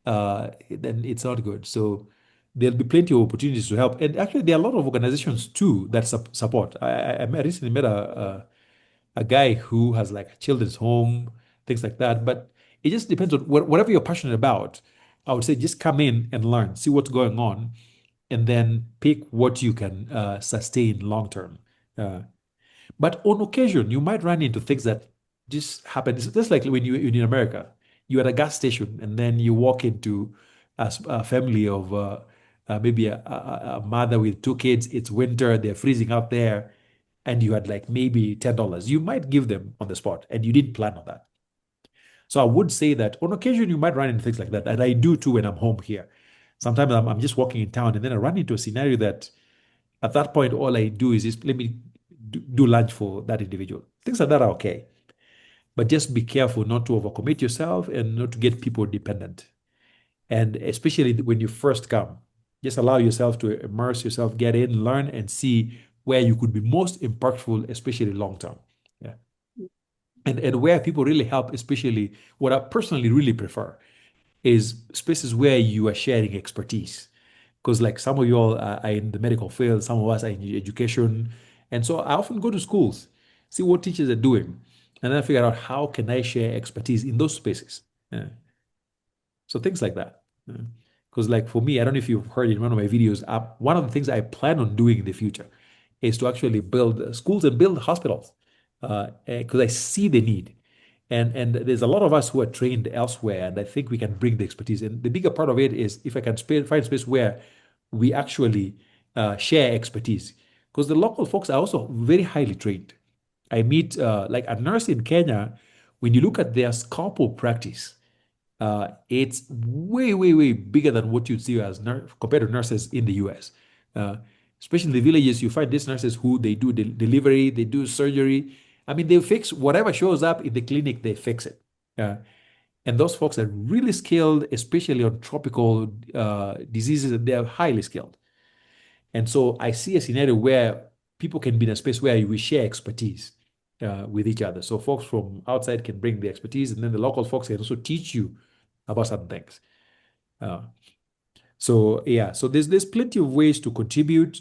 then it's not good. So there'll be plenty of opportunities to help. And actually, there are a lot of organizations too that support. I recently met a guy who has like a children's home, things like that. But it just depends on whatever you're passionate about. I would say just come in and learn, see what's going on, and then pick what you can sustain long term. But on occasion, you might run into things that just happen. It's just like when you're in America, you're at a gas station and then you walk into a family of maybe a mother with two kids. It's winter, they're freezing out there, and you had like maybe $10. You might give them on the spot, and you didn't plan on that. So I would say that on occasion you might run into things like that, and I do too when I'm home here. Sometimes I'm just walking in town, and then I run into a scenario that at that point all I do is just let me do lunch for that individual. Things like that are okay, but just be careful not to overcommit yourself and not to get people dependent. And especially when you first come, just allow yourself to immerse yourself, get in, learn, and see where you could be most impactful, especially long term. Yeah. And where people really help, especially what I personally really prefer, is spaces where you are sharing expertise. Because like some of you all are in the medical field, some of us are in education. And so I often go to schools, see what teachers are doing, and then I figure out how can I share expertise in those spaces. Yeah. So things like that. Because like for me, I don't know if you've heard in one of my videos, one of the things I plan on doing in the future is to actually build schools and build hospitals because I see the need. And there's a lot of us who are trained elsewhere, and I think we can bring the expertise. And the bigger part of it is if I can find space where we actually share expertise, because the local folks are also very highly trained. I meet like a nurse in Kenya. When you look at their scalpel practice, it's way bigger than what you'd see as compared to nurses in the US. Especially in the villages, you find these nurses who they do delivery, they do surgery. I mean, they fix whatever shows up in the clinic, they fix it. Uh, and those folks are really skilled, especially on tropical diseases, and they are highly skilled. And so I see a scenario where people can be in a space where we share expertise with each other. So folks from outside can bring the expertise, and then the local folks can also teach you about certain things. Uh, so yeah, so there's plenty of ways to contribute.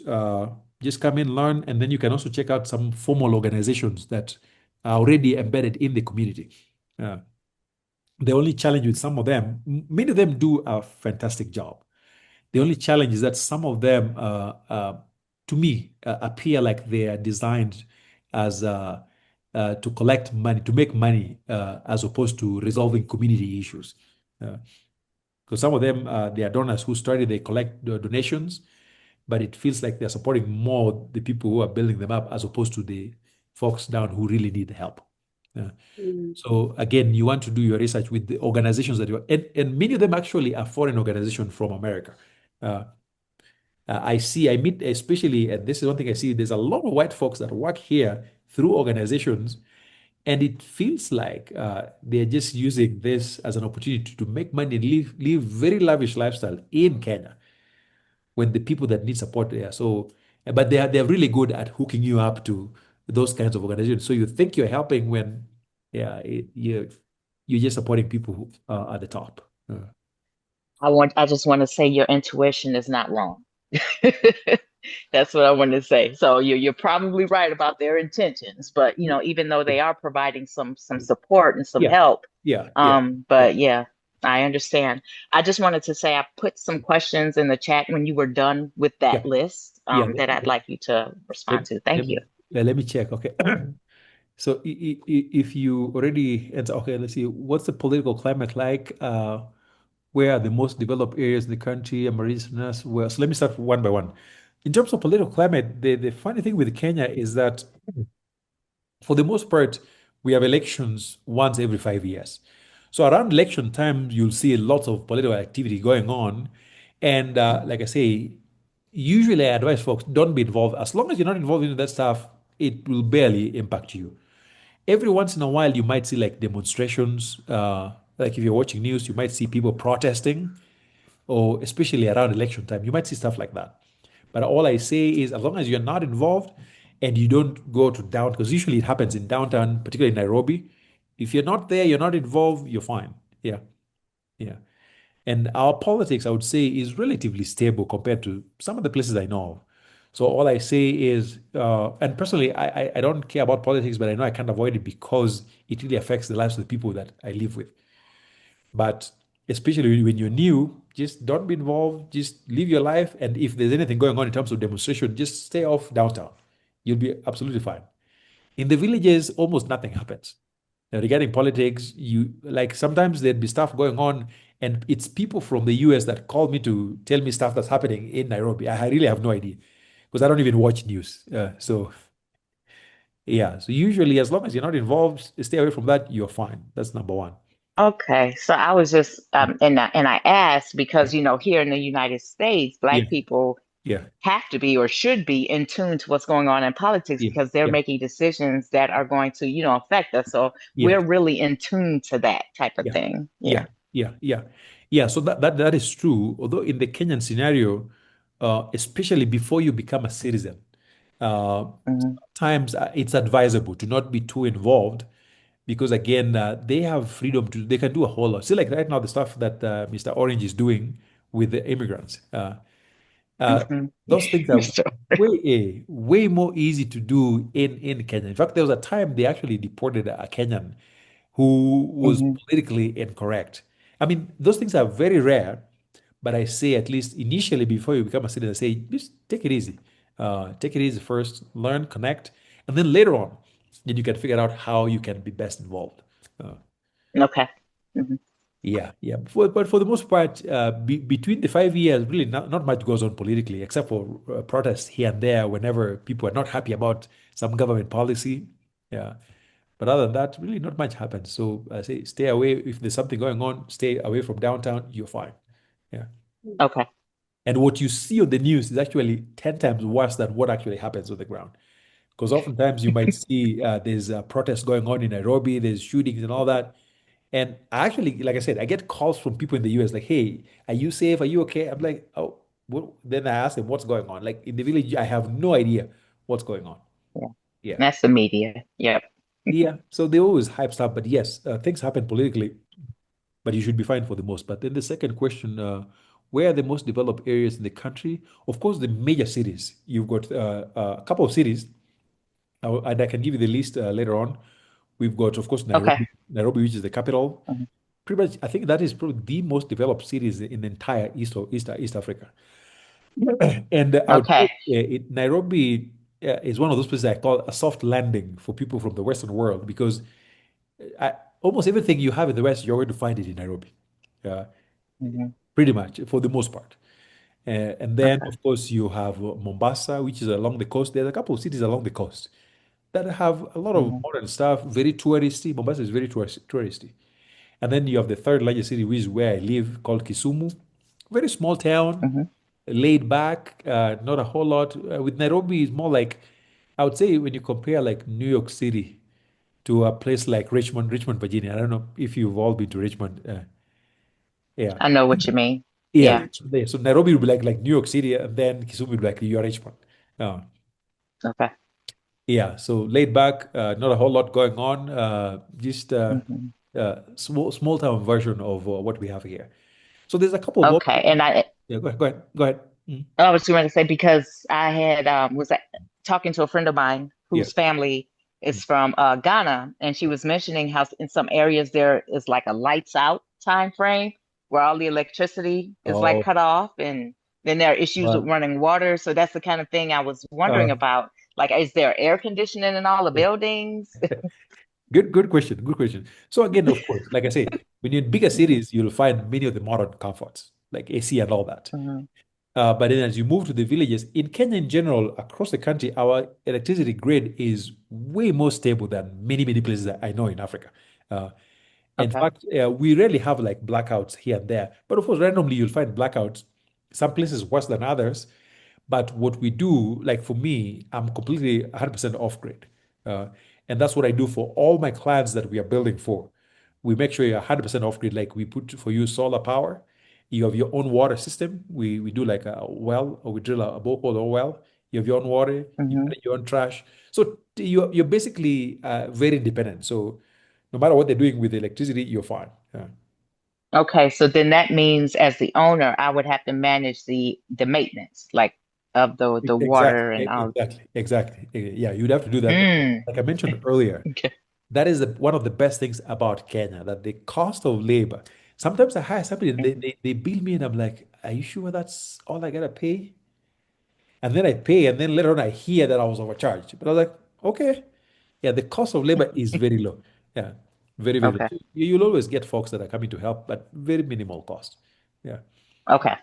Just come in, learn, and then you can also check out some formal organizations that are already embedded in the community. The only challenge with some of them, many of them do a fantastic job. The only challenge is that some of them, to me, appear like they are designed as to collect money, to make money, as opposed to resolving community issues. Because some of them, they are donors who started, they collect the donations, but it feels like they're supporting more the people who are building them up as opposed to the folks down who really need the help. Mm. So again, you want to do your research with the organizations that you're, and many of them actually are foreign organizations from America. Uh, I meet, especially, and this is one thing I see, there's a lot of white folks that work here through organizations, and it feels like they're just using this as an opportunity to make money and live very lavish lifestyle in Kenya when the people that need support there. So, but they're really good at hooking you up to those kinds of organizations. So you think you're helping when, yeah, you're just supporting people who are at the top. I just want to say your intuition is not wrong. That's what I want to say. So you're probably right about their intentions, but even though they are providing some support and some Yeah, help, yeah, yeah, yeah, but yeah, I understand. I just wanted to say I put some questions in the chat when you were done with yeah, that list, yeah. that I'd like you to Let, respond to. let Thank me you. let me check. Okay. So if you already answer, okay, let's see. What's the political climate like? Where are the most developed areas in the country? Amazonas, where? So let me start one by one. In terms of political climate, the funny thing with Kenya is that for the most part, we have elections once every 5 years. So around election time, you'll see lots of political activity going on. And like I say, usually I advise folks don't be involved. As long as you're not involved in that stuff, it will barely impact you. Every once in a while, you might see like demonstrations. Like if you're watching news, you might see people protesting, or especially around election time, you might see stuff like that. But all I say is, as long as you're not involved and you don't go to down, because usually it happens in downtown, particularly in Nairobi. If you're not there, you're not involved, you're fine. Yeah, yeah. And our politics, I would say, is relatively stable compared to some of the places I know of. So all I say is, and personally, I don't care about politics, but I know I can't avoid it because it really affects the lives of the people that I live with. But especially when you're new, just don't be involved. Just live your life. And if there's anything going on in terms of demonstration, just stay off downtown. You'll be absolutely fine. In the villages, almost nothing happens. Now, regarding politics, you like sometimes there'd be stuff going on, and it's people from the US that call me to tell me stuff that's happening in Nairobi. I really have no idea because I don't even watch news. So yeah, so usually as long as you're not involved, stay away from that. You're fine. That's number one. Okay, so I was just and I asked because here in the United States, Yeah, Black people yeah, have to be or should be in tune to what's going on in politics yeah, because they're yeah, making decisions that are going to affect us. So yeah. we're really in tune to that type of Yeah, thing. yeah, Yeah. yeah, yeah, yeah. So that is true. Although in the Kenyan scenario, especially before you become a citizen, uh, Hmm. sometimes it's advisable to not be too involved because again, they have freedom to. They can do a whole lot. See, like right now, the stuff that Mr. Orange is doing with the immigrants. Uh, Hmm. those things are way more easy to do in Kenya. In fact, there was a time they actually deported a Kenyan who was Hmm. politically incorrect. I mean, those things are very rare, but I say at least initially before you become a citizen, I say just take it easy. Take it easy first, learn, connect, and then later on, then you can figure out how you can be best involved. Uh, Okay. Hmm. yeah, yeah. But for the most part, between the 5 years, really not much goes on politically, except for protests here and there whenever people are not happy about some government policy. Yeah. But other than that, really not much happens. So I say stay away. If there's something going on, stay away from downtown. You're fine. Yeah. Okay. And what you see on the news is actually 10 times worse than what actually happens on the ground. Because oftentimes you might see there's protests going on in Nairobi, there's shootings and all that. And I actually, like I said, I get calls from people in the US like, hey, are you safe? Are you okay? I'm like, oh, well, then I ask them what's going on. Like in the village, I have no idea what's going on. Yeah. Yeah. That's the media. Yep. Yeah. So they always hype stuff. But yes, things happen politically, but you should be fine for the most. But then the second question, where are the most developed areas in the country? Of course, the major cities. You've got a couple of cities, and I can give you the list later on. We've got, of course, Okay. Nairobi, which is the capital. Mhm. Pretty much, I think that is probably the most developed cities in the entire East Africa. And I would say Okay. Nairobi is one of those places I call a soft landing for people from the Western world because almost everything you have in the West, you're going to find it in Nairobi, uh, Hmm. pretty much for the most part. And then, Okay. of course, you have Mombasa, which is along the coast. There's a couple of cities along the coast that have a lot of Hmm. modern stuff, very touristy. Mombasa is very touristy. And then you have the third largest city, which is where I live, called Kisumu. Very small town, Hmm. laid back, not a whole lot. With Nairobi, it's more like, I would say when you compare like New York City to a place like Richmond, Virginia. I don't know if you've all been to Richmond. Yeah. I know what you mean. Yeah. Yeah. So Nairobi would be like New York City, and then Kisumu would be like your Richmond. Uh, Okay. yeah. So laid back, not a whole lot going on. Just Hmm. small town version of what we have here. So there's a couple of Okay. And yeah. Go ahead. Mm. I was going to say because I had talking to a friend of mine Yeah. whose family Mm. is from Ghana, and she was mentioning how in some areas there is like a lights out time frame where all the electricity is like Oh, cut off, and then there are issues with well, running water. So that's the kind of thing I was wondering uh, about. Like, is there air conditioning in all the buildings? good question. Good question. So again, of course, like I say, when you're in bigger cities, you'll find many of the modern comforts like AC and all that. Hmm. But then as you move to the villages, in Kenya in general, across the country, our electricity grid is way more stable than many places that I know in Africa. Uh, in Okay. fact, we rarely have like blackouts here and there. But of course, randomly you'll find blackouts, some places worse than others. But what we do, like for me, I'm completely 100% off grid. Uh, and that's what I do for all my clients that we are building for. We make sure you're 100% off grid. Like we put for you solar power. You have your own water system. We do like a well, or we drill a borehole or well. You have your own water, you Hmm. manage your own trash. So you're basically very independent. So no matter what they're doing with the electricity, you're fine. Yeah. Okay, so then that means as the owner, I would have to manage the maintenance, like of the Exactly, water and all. exactly. Yeah, you'd have to do that. Mm. Like I mentioned earlier, Okay. that is one of the best things about Kenya, that the cost of labor. Sometimes I hire somebody and they bill me and I'm like, are you sure that's all I gotta pay? And then I pay, and then later on I hear that I was overcharged. But I was like, okay. Yeah, the cost of labor is very low. Yeah, very low. Okay. So you'll always get folks that are coming to help, but very minimal cost. Yeah. Okay.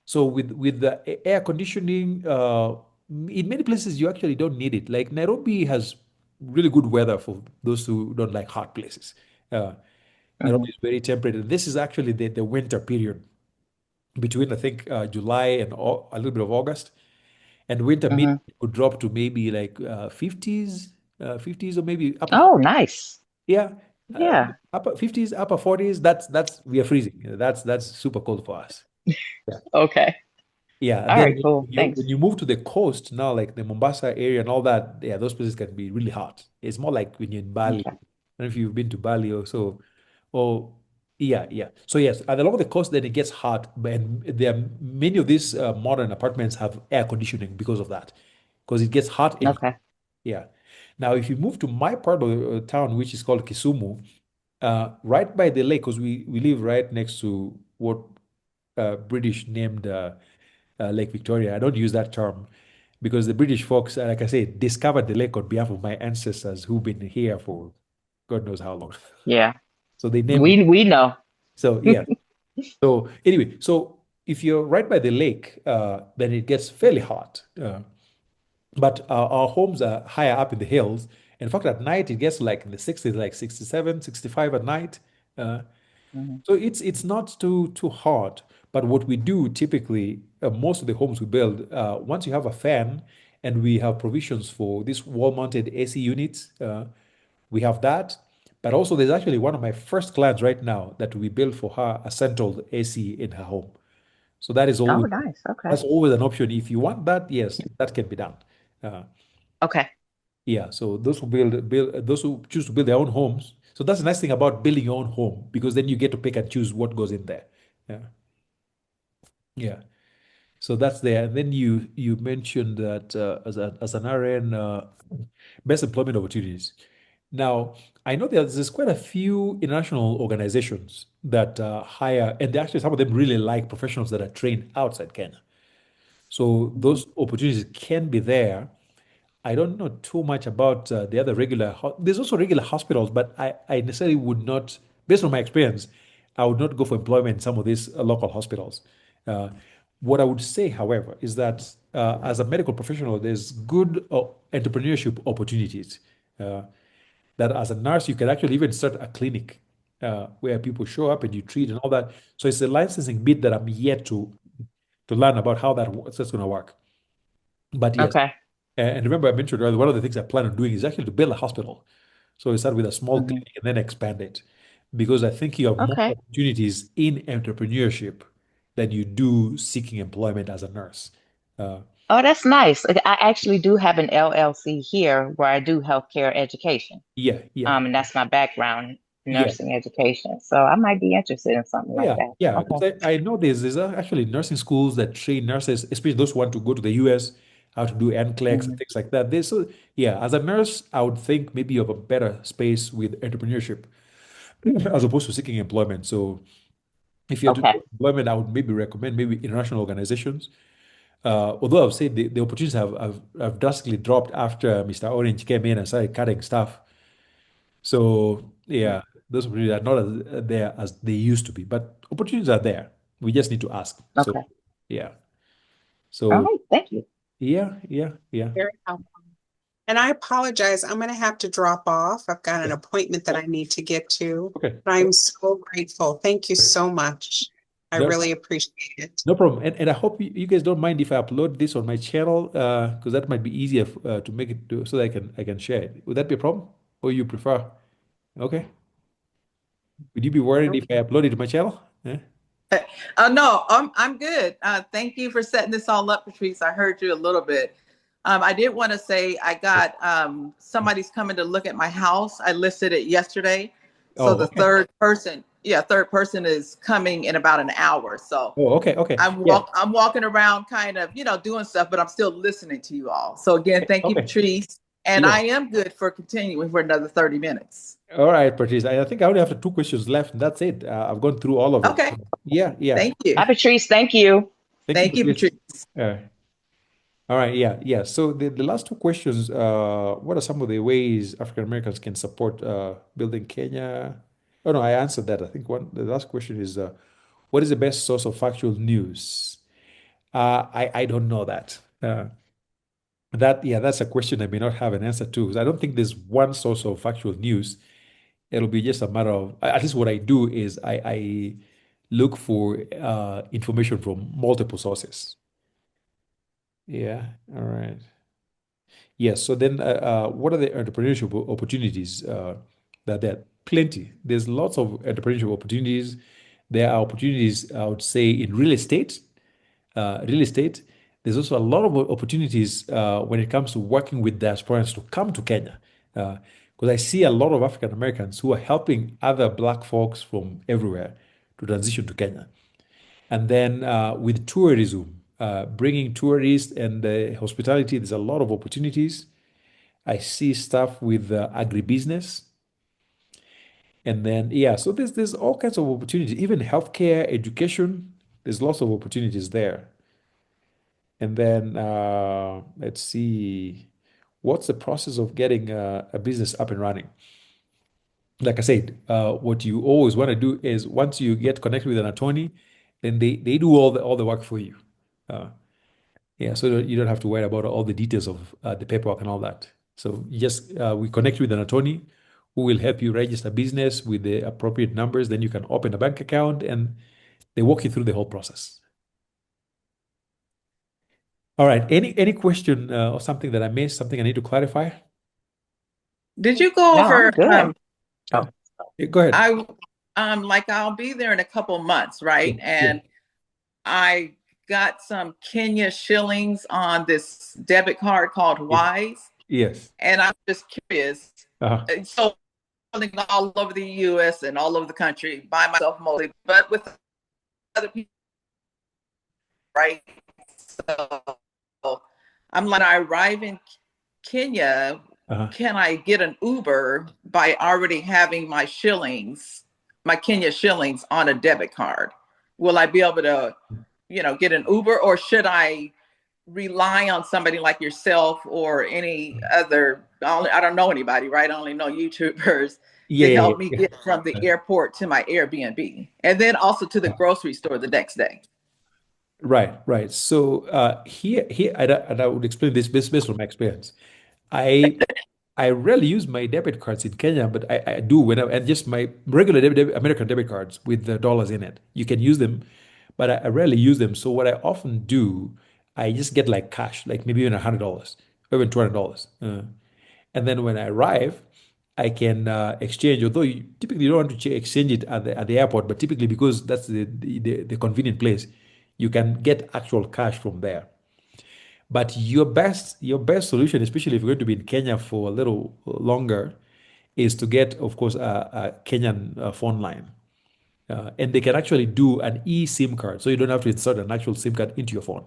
So with the air conditioning, in many places you actually don't need it. Like Nairobi has really good weather for those who don't like hot places. Uh, Hmm. Nairobi is very temperate. This is actually the winter period between I think July and a little bit of August. And winter mean Hmm. it could drop to maybe like 50s, 50s or maybe upper Oh, 40s. nice. Yeah, uh, Yeah. upper 50s, upper 40s. That's we are freezing. That's super cold for us. Yeah. Okay. Yeah, and All then right, cool. when Thanks. you move to the coast now, like the Mombasa area and all that, yeah, those places can be really hot. It's more like when you're in Bali. I Okay. don't know if you've been to Bali or so. Oh, yeah. So yes, and along the coast, then it gets hot, and there are many of these modern apartments have air conditioning because of that, because it gets hot in. Okay. Yeah. Now, if you move to my part of the town, which is called Kisumu, right by the lake, because we live right next to what British named Lake Victoria. I don't use that term because the British folks, like I say, discovered the lake on behalf of my ancestors who've been here for God knows how long. Yeah. So they named it. We know. So yeah. So anyway, so if you're right by the lake, then it gets fairly hot. But our homes are higher up in the hills. In fact, at night it gets like in the 60s, like 67, 65 at night. Uh, Hmm. so it's not too hot. But what we do typically, most of the homes we build, once you have a fan And we have provisions for these wall-mounted AC units. We have that. But also, there's actually one of my first clients right now that we built for her a central AC in her home. So Oh, nice. Okay. that's always an option. If you want that, yes, that can be done. Uh, Okay. yeah. So those who build those who choose to build their own homes. So that's the nice thing about building your own home because then you get to pick and choose what goes in there. Yeah. Yeah. So that's there. And then you mentioned that as an RN, best employment opportunities. Now, I know there's quite a few international organizations that hire, and actually some of them really like professionals that are trained outside Kenya. So those opportunities can be there. I don't know too much about the other there's also regular hospitals, but I necessarily would not, based on my experience, I would not go for employment in some of these local hospitals. Uh, what I would say, however, is that as a medical professional, there's good entrepreneurship opportunities. Uh, that as a nurse, you can actually even start a clinic where people show up and you treat and all that. So it's the licensing bit that I'm yet to learn about how that's going to work. But yes, Okay. and remember, I mentioned earlier, one of the things I plan on doing is actually to build a hospital. So we start with a small Hmm. clinic and then expand it. Because I think you have more Okay. opportunities in entrepreneurship than you do seeking employment as a nurse. Uh, Oh, that's nice. Like, I actually do have an LLC here where I do healthcare education. yeah, yeah, And that's my background, yeah. nursing education. So I might be interested in something Oh, like yeah, that. yeah. Okay. Because I know there's actually nursing schools that train nurses, especially those who want to go to the US, how to do NCLEX and Mhm. things like that. So, yeah, as a nurse, I would think maybe you have a better space with entrepreneurship as opposed to seeking employment. So, if you have to Okay. do employment, I would maybe recommend maybe international organizations. Although I would say the opportunities have drastically dropped after Mr. Orange came in and started cutting stuff. So yeah, those opportunities are not as there as they used to be, but opportunities are there. We just need to ask. So Okay. yeah. All So right. Thank you. yeah, yeah, yeah. Very helpful. And I apologize. I'm going to have to drop off. I've got an Okay. appointment that I need to get to. Okay. But I'm so grateful. Thank you so much. I No, really appreciate it. no problem. And I hope you guys don't mind if I upload this on my channel, because that might be easier to make it so that I can share it. Would that be a problem? Or you prefer? Okay. Would you be worried if I upload it to my channel? Yeah. No, I'm good. Thank you for setting this all up, Patrice. I heard you a little bit. I did want to say I got somebody's coming to look at my house. I listed it yesterday. So Oh, the okay. third person is coming in about an hour. So Oh, okay. Okay. Yeah. I'm walking around kind of, doing stuff, but I'm still listening to you all. So again, thank you, Okay. Patrice. And Yeah. I am good for continuing for another 30 minutes. All right, Patrice. I think I only have two questions left, and that's it. I've gone through all of it. Okay. Yeah, yeah. Thank you. Hi, Patrice. Thank you. Thank you, Thank you, Patrice. Patrice. Uh, all right, yeah, yeah. So the last two questions, what are some of the ways African Americans can support building Kenya? Oh no, I answered that. I think the last question is what is the best source of factual news? I don't know that. That's a question I may not have an answer to because I don't think there's one source of factual news. It'll be just a matter of at least what I do is I look for information from multiple sources. Yeah. All right. Yes. So then, what are the entrepreneurship opportunities that there are? Plenty. There's lots of entrepreneurship opportunities. There are opportunities, I would say, in real estate. Real estate. There's also a lot of opportunities when it comes to working with diasporans to come to Kenya. Because I see a lot of African Americans who are helping other Black folks from everywhere to transition to Kenya. And then with tourism, bringing tourists and hospitality, there's a lot of opportunities. I see stuff with agribusiness. And then, yeah, so there's all kinds of opportunities, even healthcare, education, there's lots of opportunities there. And then let's see, what's the process of getting a business up and running? Like I said, what you always want to do is once you get connected with an attorney, then they do all the work for you. Uh, yeah, so that you don't have to worry about all the details of the paperwork and all that. So you just we connect with an attorney who will help you register business with the appropriate numbers. Then you can open a bank account, and they walk you through the whole process. All right. Any question or something that I missed, something I need to clarify? Did you go No, I'm over, good. Yeah. Oh, Yeah, go ahead. I like I'll be there in a couple months, Yeah. right? Yeah. And I got some Kenya shillings on this debit card called Yeah. Wise, Yes. and I'm just curious. Uh-huh. And so traveling all over the US and all over the country by myself mostly, but with other people, right? So I'm like, I arrive in Kenya, Uh-huh. can I get an Uber by already having my shillings, my Kenya shillings on a debit card? Will I be able to, get an Uber, or should I rely on somebody like yourself or any other? I don't know anybody, right? I only know YouTubers Yeah, to yeah, help me yeah. get from the airport to my Airbnb and then also to the Yeah. grocery store the next day. Right, right. So here, and I would explain this based on my experience. I I rarely use my debit cards in Kenya, but I do and just my regular American debit cards with the dollars in it. You can use them, but I rarely use them. So what I often do, I just get like cash, like maybe even $100 or even $200. And then when I arrive, I can exchange, although you typically don't want to exchange it at the airport, but typically because that's the convenient place, you can get actual cash from there. But your best solution, especially if you're going to be in Kenya for a little longer, is to get, of course, a Kenyan phone line. And they can actually do an eSIM card, so you don't have to insert an actual SIM card into your phone.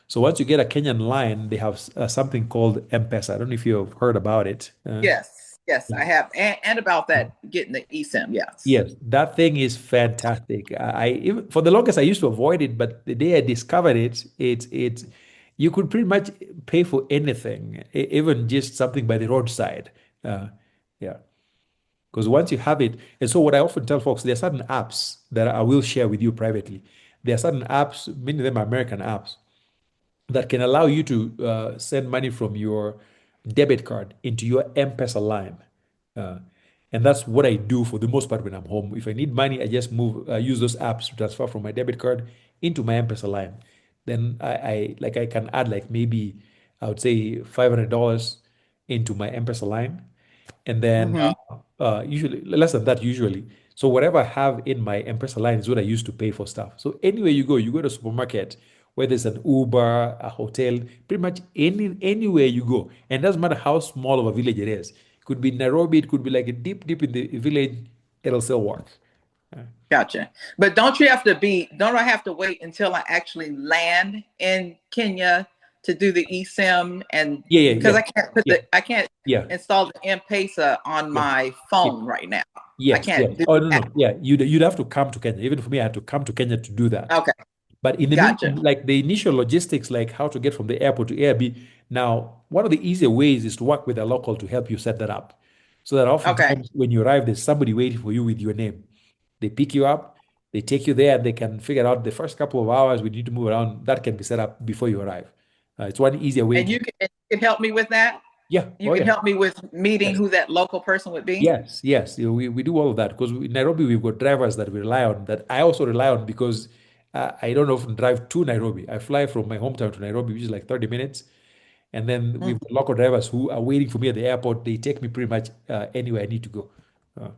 So once you get a Kenyan line, they have something called M-Pesa. I don't know if you've heard about it. Yes, yes, I have. And about that, getting the eSIM, yes. Yes, that thing is fantastic. Even for the longest I used to avoid it, but the day I discovered it, it's you could pretty much pay for anything, even just something by the roadside. Uh, yeah, because once you have it, and so what I often tell folks, there are certain apps that I will share with you privately. There are certain apps, many of them are American apps, that can allow you to send money from your debit card into your M-Pesa line. Uh, and that's what I do for the most part when I'm home. If I need money, I just use those apps to transfer from my debit card into my M-Pesa line. Then I can add like maybe I would say $500 into my M-Pesa line, and then Hmm. usually less than that usually. So whatever I have in my M-Pesa line is what I use to pay for stuff. So anywhere you go to a supermarket, whether it's an Uber, a hotel, pretty much anywhere you go, and it doesn't matter how small of a village it is. It could be Nairobi, it could be like a deep in the village, it'll still work. Gotcha. But don't I have to wait until I actually land in Kenya to do the eSIM? And Yeah, yeah, because yeah, yeah, I can't yeah, install the M-Pesa on yeah, my yeah. phone right now. I Yes, yes. can't do Oh no, that. no, yeah. You'd have to come to Kenya. Even for me, I had to come to Kenya to do that. Okay, But in the gotcha. meantime, like the initial logistics, like how to get from the airport to Airbnb, now one of the easier ways is to work with a local to help you set that up. So that Okay. oftentimes when you arrive, there's somebody waiting for you with your name. They pick you up, they take you there, and they can figure out the first couple of hours we need to move around. That can be set up before you arrive. It's one easier way And to, you can help me with that? yeah, You oh can yeah, help me with meeting yes. who that local person would be? Yes, yes, we do all of that because in Nairobi we've got drivers that we rely on that I also rely on because I don't often drive to Nairobi. I fly from my hometown to Nairobi, which is like 30 minutes, and then Mm. we've got local drivers who are waiting for me at the airport. They take me pretty much anywhere I need to go. Uh,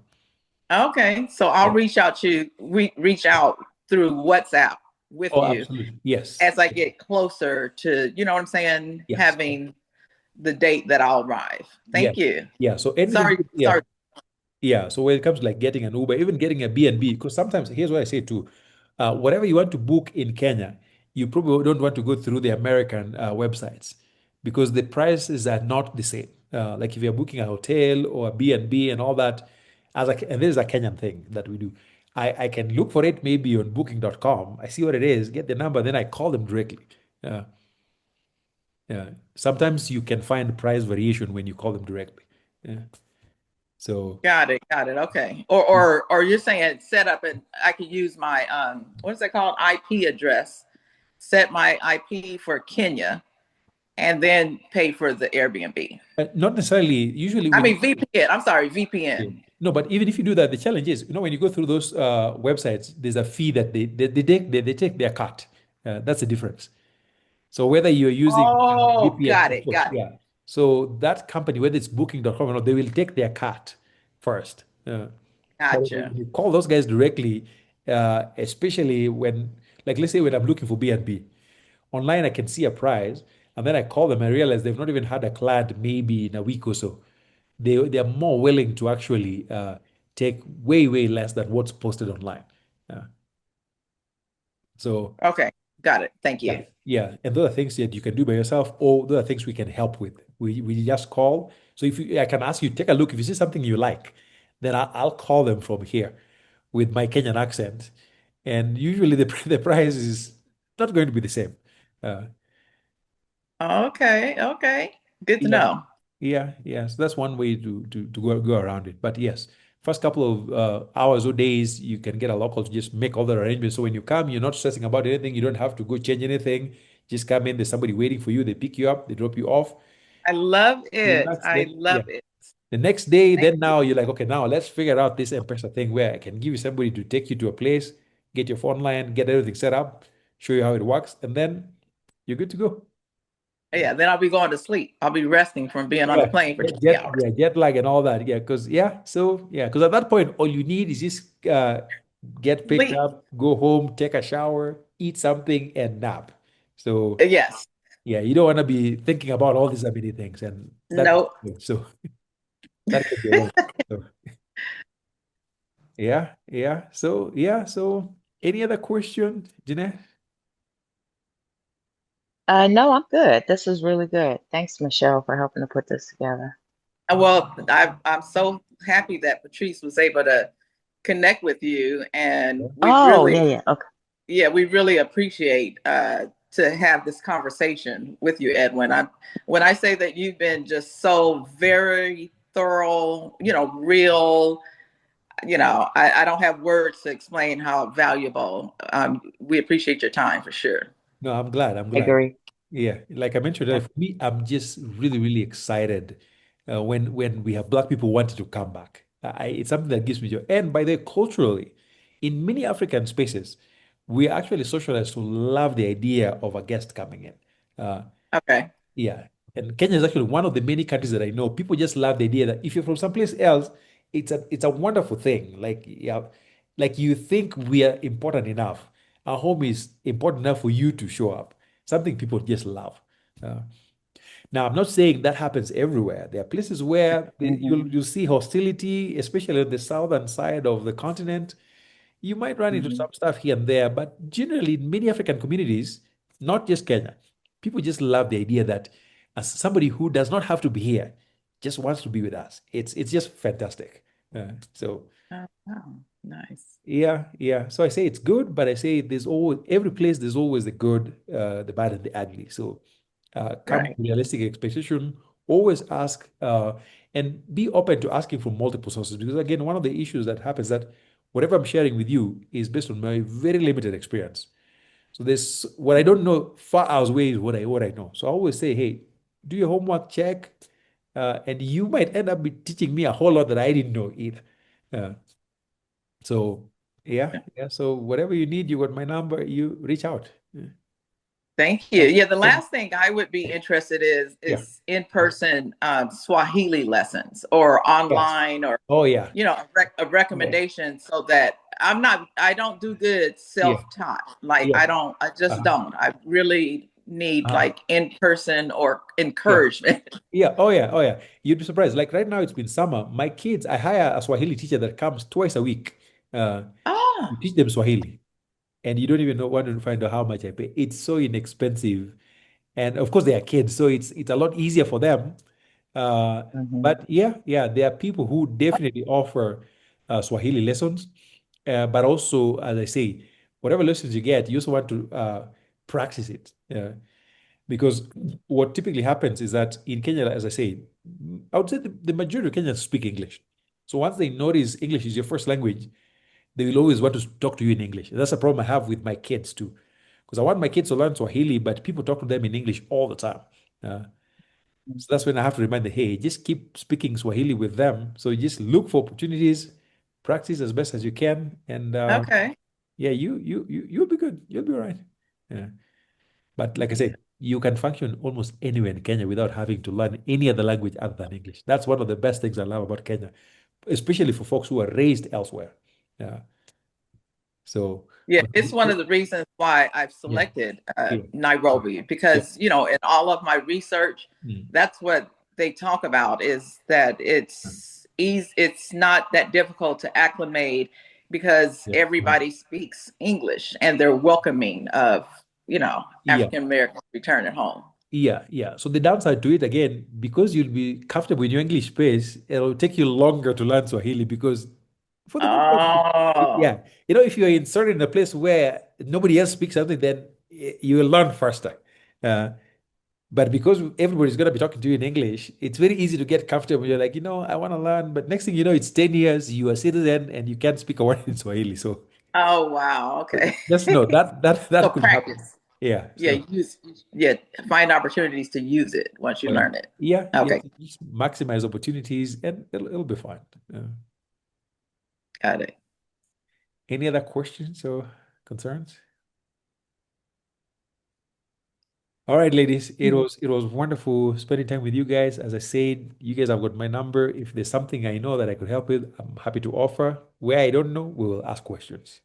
Okay. So I'll yeah. reach out through WhatsApp with Oh, you absolutely. Yes. as I get closer to, you know what I'm saying, Yes. having the date that I'll arrive. Yes. Thank you. Yeah. So anything, Sorry, yeah. sorry. Yeah, so when it comes to like getting an Uber, even getting a B&B, because sometimes here's what I say too, whatever you want to book in Kenya, you probably don't want to go through the American websites because the prices are not the same. Like if you're booking a hotel or a B&B and all that, and this is a Kenyan thing that we do. I can look for it maybe on booking.com. I see what it is, get the number, then I call them directly. Uh, yeah. Sometimes you can find price variation when you call them directly. Yeah. So. Got it. Got it. Okay. Or you're saying set up and I could use my what is that called? IP address. Set my IP for Kenya and then pay for the Airbnb. Not necessarily. Usually, I when mean VPN. I'm sorry, VPN. no, but even if you do that, the challenge is, when you go through those websites, there's a fee that they take their cut. That's the difference. So whether you're using Oh, VPN, got of it, course, got it. yeah. So that company, whether it's booking.com or not, they will take their cut first. But when Gotcha. you call those guys directly, especially when, like, let's say when I'm looking for B&B, online I can see a price, and then I call them, I realize they've not even had a client maybe in a week or so. They are more willing to actually take way, way less than what's posted online. Uh, so Okay, got it. Thank yeah, you. yeah. And those are things that you can do by yourself, or those are things we can help with. We just call. So if you, I can ask you, take a look. If you see something you like, then I'll call them from here with my Kenyan accent. And usually the price is not going to be the same. Uh, Okay, okay. Good to yeah, know. yeah, yeah. So that's one way to go around it. But yes, first couple of hours or days, you can get a local to just make all the arrangements. So when you come, you're not stressing about anything. You don't have to go change anything. Just come in. There's somebody waiting for you. They pick you up. They drop you off. I love it. Relax. I Then yeah. love it. The next day, Thank then you. now you're like, okay, now let's figure out this M-Pesa thing where I can give you somebody to take you to a place, get your phone line, get everything set up, show you how it works, and then you're good to go. Yeah, then I'll be going to sleep. I'll be resting from being on the Yeah, plane for 20 hours. yeah, jet lag and all that. Yeah, because because at that point, all you need is just get picked Sleep. up, go home, take a shower, eat something, and nap. So Yes. yeah, you don't want to be thinking about all these many things, and that No. so that can be a lot. So so any other question, Jeanette? No, I'm good. This is really good. Thanks, Michelle, for helping to put this together. Well, I'm so happy that Patrice was able to connect with you, and Oh, yeah, yeah. Okay. we really appreciate to have this conversation with you, Edwin. When I say that you've been just so very thorough, real, I don't have words to explain how valuable. We appreciate your time for sure. No, I'm glad. I'm I glad. agree. Yeah, like I mentioned, Yeah. for me, I'm just really, really excited when we have Black people wanting to come back. It's something that gives me joy. And by the way, culturally, in many African spaces, we are actually socialized to love the idea of a guest coming in. Uh, Okay. yeah, and Kenya is actually one of the many countries that I know. People just love the idea that if you're from someplace else, it's a wonderful thing. Like yeah, like you think we are important enough. Our home is important enough for you to show up. Something people just love. Uh, Now, I'm not saying that happens everywhere. There are places where Mhm. you'll see hostility, especially on the southern side of the continent. You might run into Mhm. some stuff here and there, but generally, in many African communities, not just Kenya, people just love the idea that as somebody who does not have to be here just wants to be with us. It's just fantastic. So Oh, wow. Nice. yeah, yeah. So I say it's good, but I say there's always every place there's always the good, the bad, and the ugly. So come with Right. realistic expectation. Always ask and be open to asking from multiple sources because again, one of the issues that happens that whatever I'm sharing with you is based on my very limited experience. So there's what I don't know far outweighs what I know. So I always say, hey, do your homework, check, and you might end up be teaching me a whole lot that I didn't know either. Uh, so yeah, yeah. So whatever you need, you got my number. You reach out. Yeah. Thank you. Yeah, the last thing I would be interested Yeah. is in-person Swahili lessons or Yes. online or Oh yeah. a Yeah. recommendation so that I don't do good Yeah. self-taught. Like Yeah. I just Uh-huh. don't. I really need Uh-huh. like in-person or Yeah. encouragement. Yeah. Oh yeah. Oh yeah. You'd be surprised. Like right now, it's been summer. My kids, I hire a Swahili teacher that comes twice a week. Uh, Oh, you teach them Swahili, and you don't even know want to find out how much I pay. It's so inexpensive, and of course they are kids, so it's a lot easier for them. Uh, Hmm. but yeah, yeah, there are people who definitely offer Swahili lessons, but also, as I say, whatever lessons you get, you also want to practice it. Because what typically happens is that in Kenya, as I say, I would say the majority of Kenyans speak English. So once they notice English is your first language, they will always want to talk to you in English. That's a problem I have with my kids too. Because I want my kids to learn Swahili, but people talk to them in English all the time. Uh, so that's when I have to remind them, hey, just keep speaking Swahili with them. So you just look for opportunities, practice as best as you can, and okay. yeah, you'll be good. You'll be all right. Yeah. But like I Yeah. said, you can function almost anywhere in Kenya without having to learn any other language other than English. That's one of the best things I love about Kenya, especially for folks who are raised elsewhere. Yeah. So, Yeah, but it's one of the reasons why I've yeah, selected yeah, Nairobi, yeah. because, you know, in all of my research, Mm. that's what they talk about, is that it's easy, it's not that difficult to acclimate because Yeah. everybody speaks English and they're welcoming of, you know, Yeah. African Americans returning home. Yeah, yeah. So the downside to it, again, because you'll be comfortable in your English space, it'll take you longer to learn Swahili because, for the most part, Oh, yeah, if you're inserted in a place where nobody else speaks something, then you will learn faster. Uh, but because everybody's going to be talking to you in English, it's very easy to get comfortable. You're like, I want to learn. But next thing you know, it's 10 years, you're a citizen, and you can't speak a word in Swahili. So oh, wow. Okay. just know that So could happen. practice. Yeah. Yeah, So. find opportunities to use it once you Oh, yeah. learn it. Yeah, yeah. Okay, Just maximize opportunities and it'll be fine. got it. Any other questions or concerns? All right, ladies. It was wonderful spending time with you guys. As I said, you guys have got my number. If there's something I know that I could help with, I'm happy to offer. Where I don't know, we will ask questions.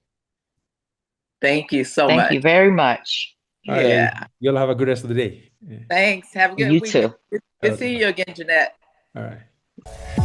Thank you so Thank much. you very much. All right, ladies. Yeah. You'll have a good rest of the day. Yeah. Thanks. Have a good You weekend. too. Good Okay. seeing you again, Jeanette. All right.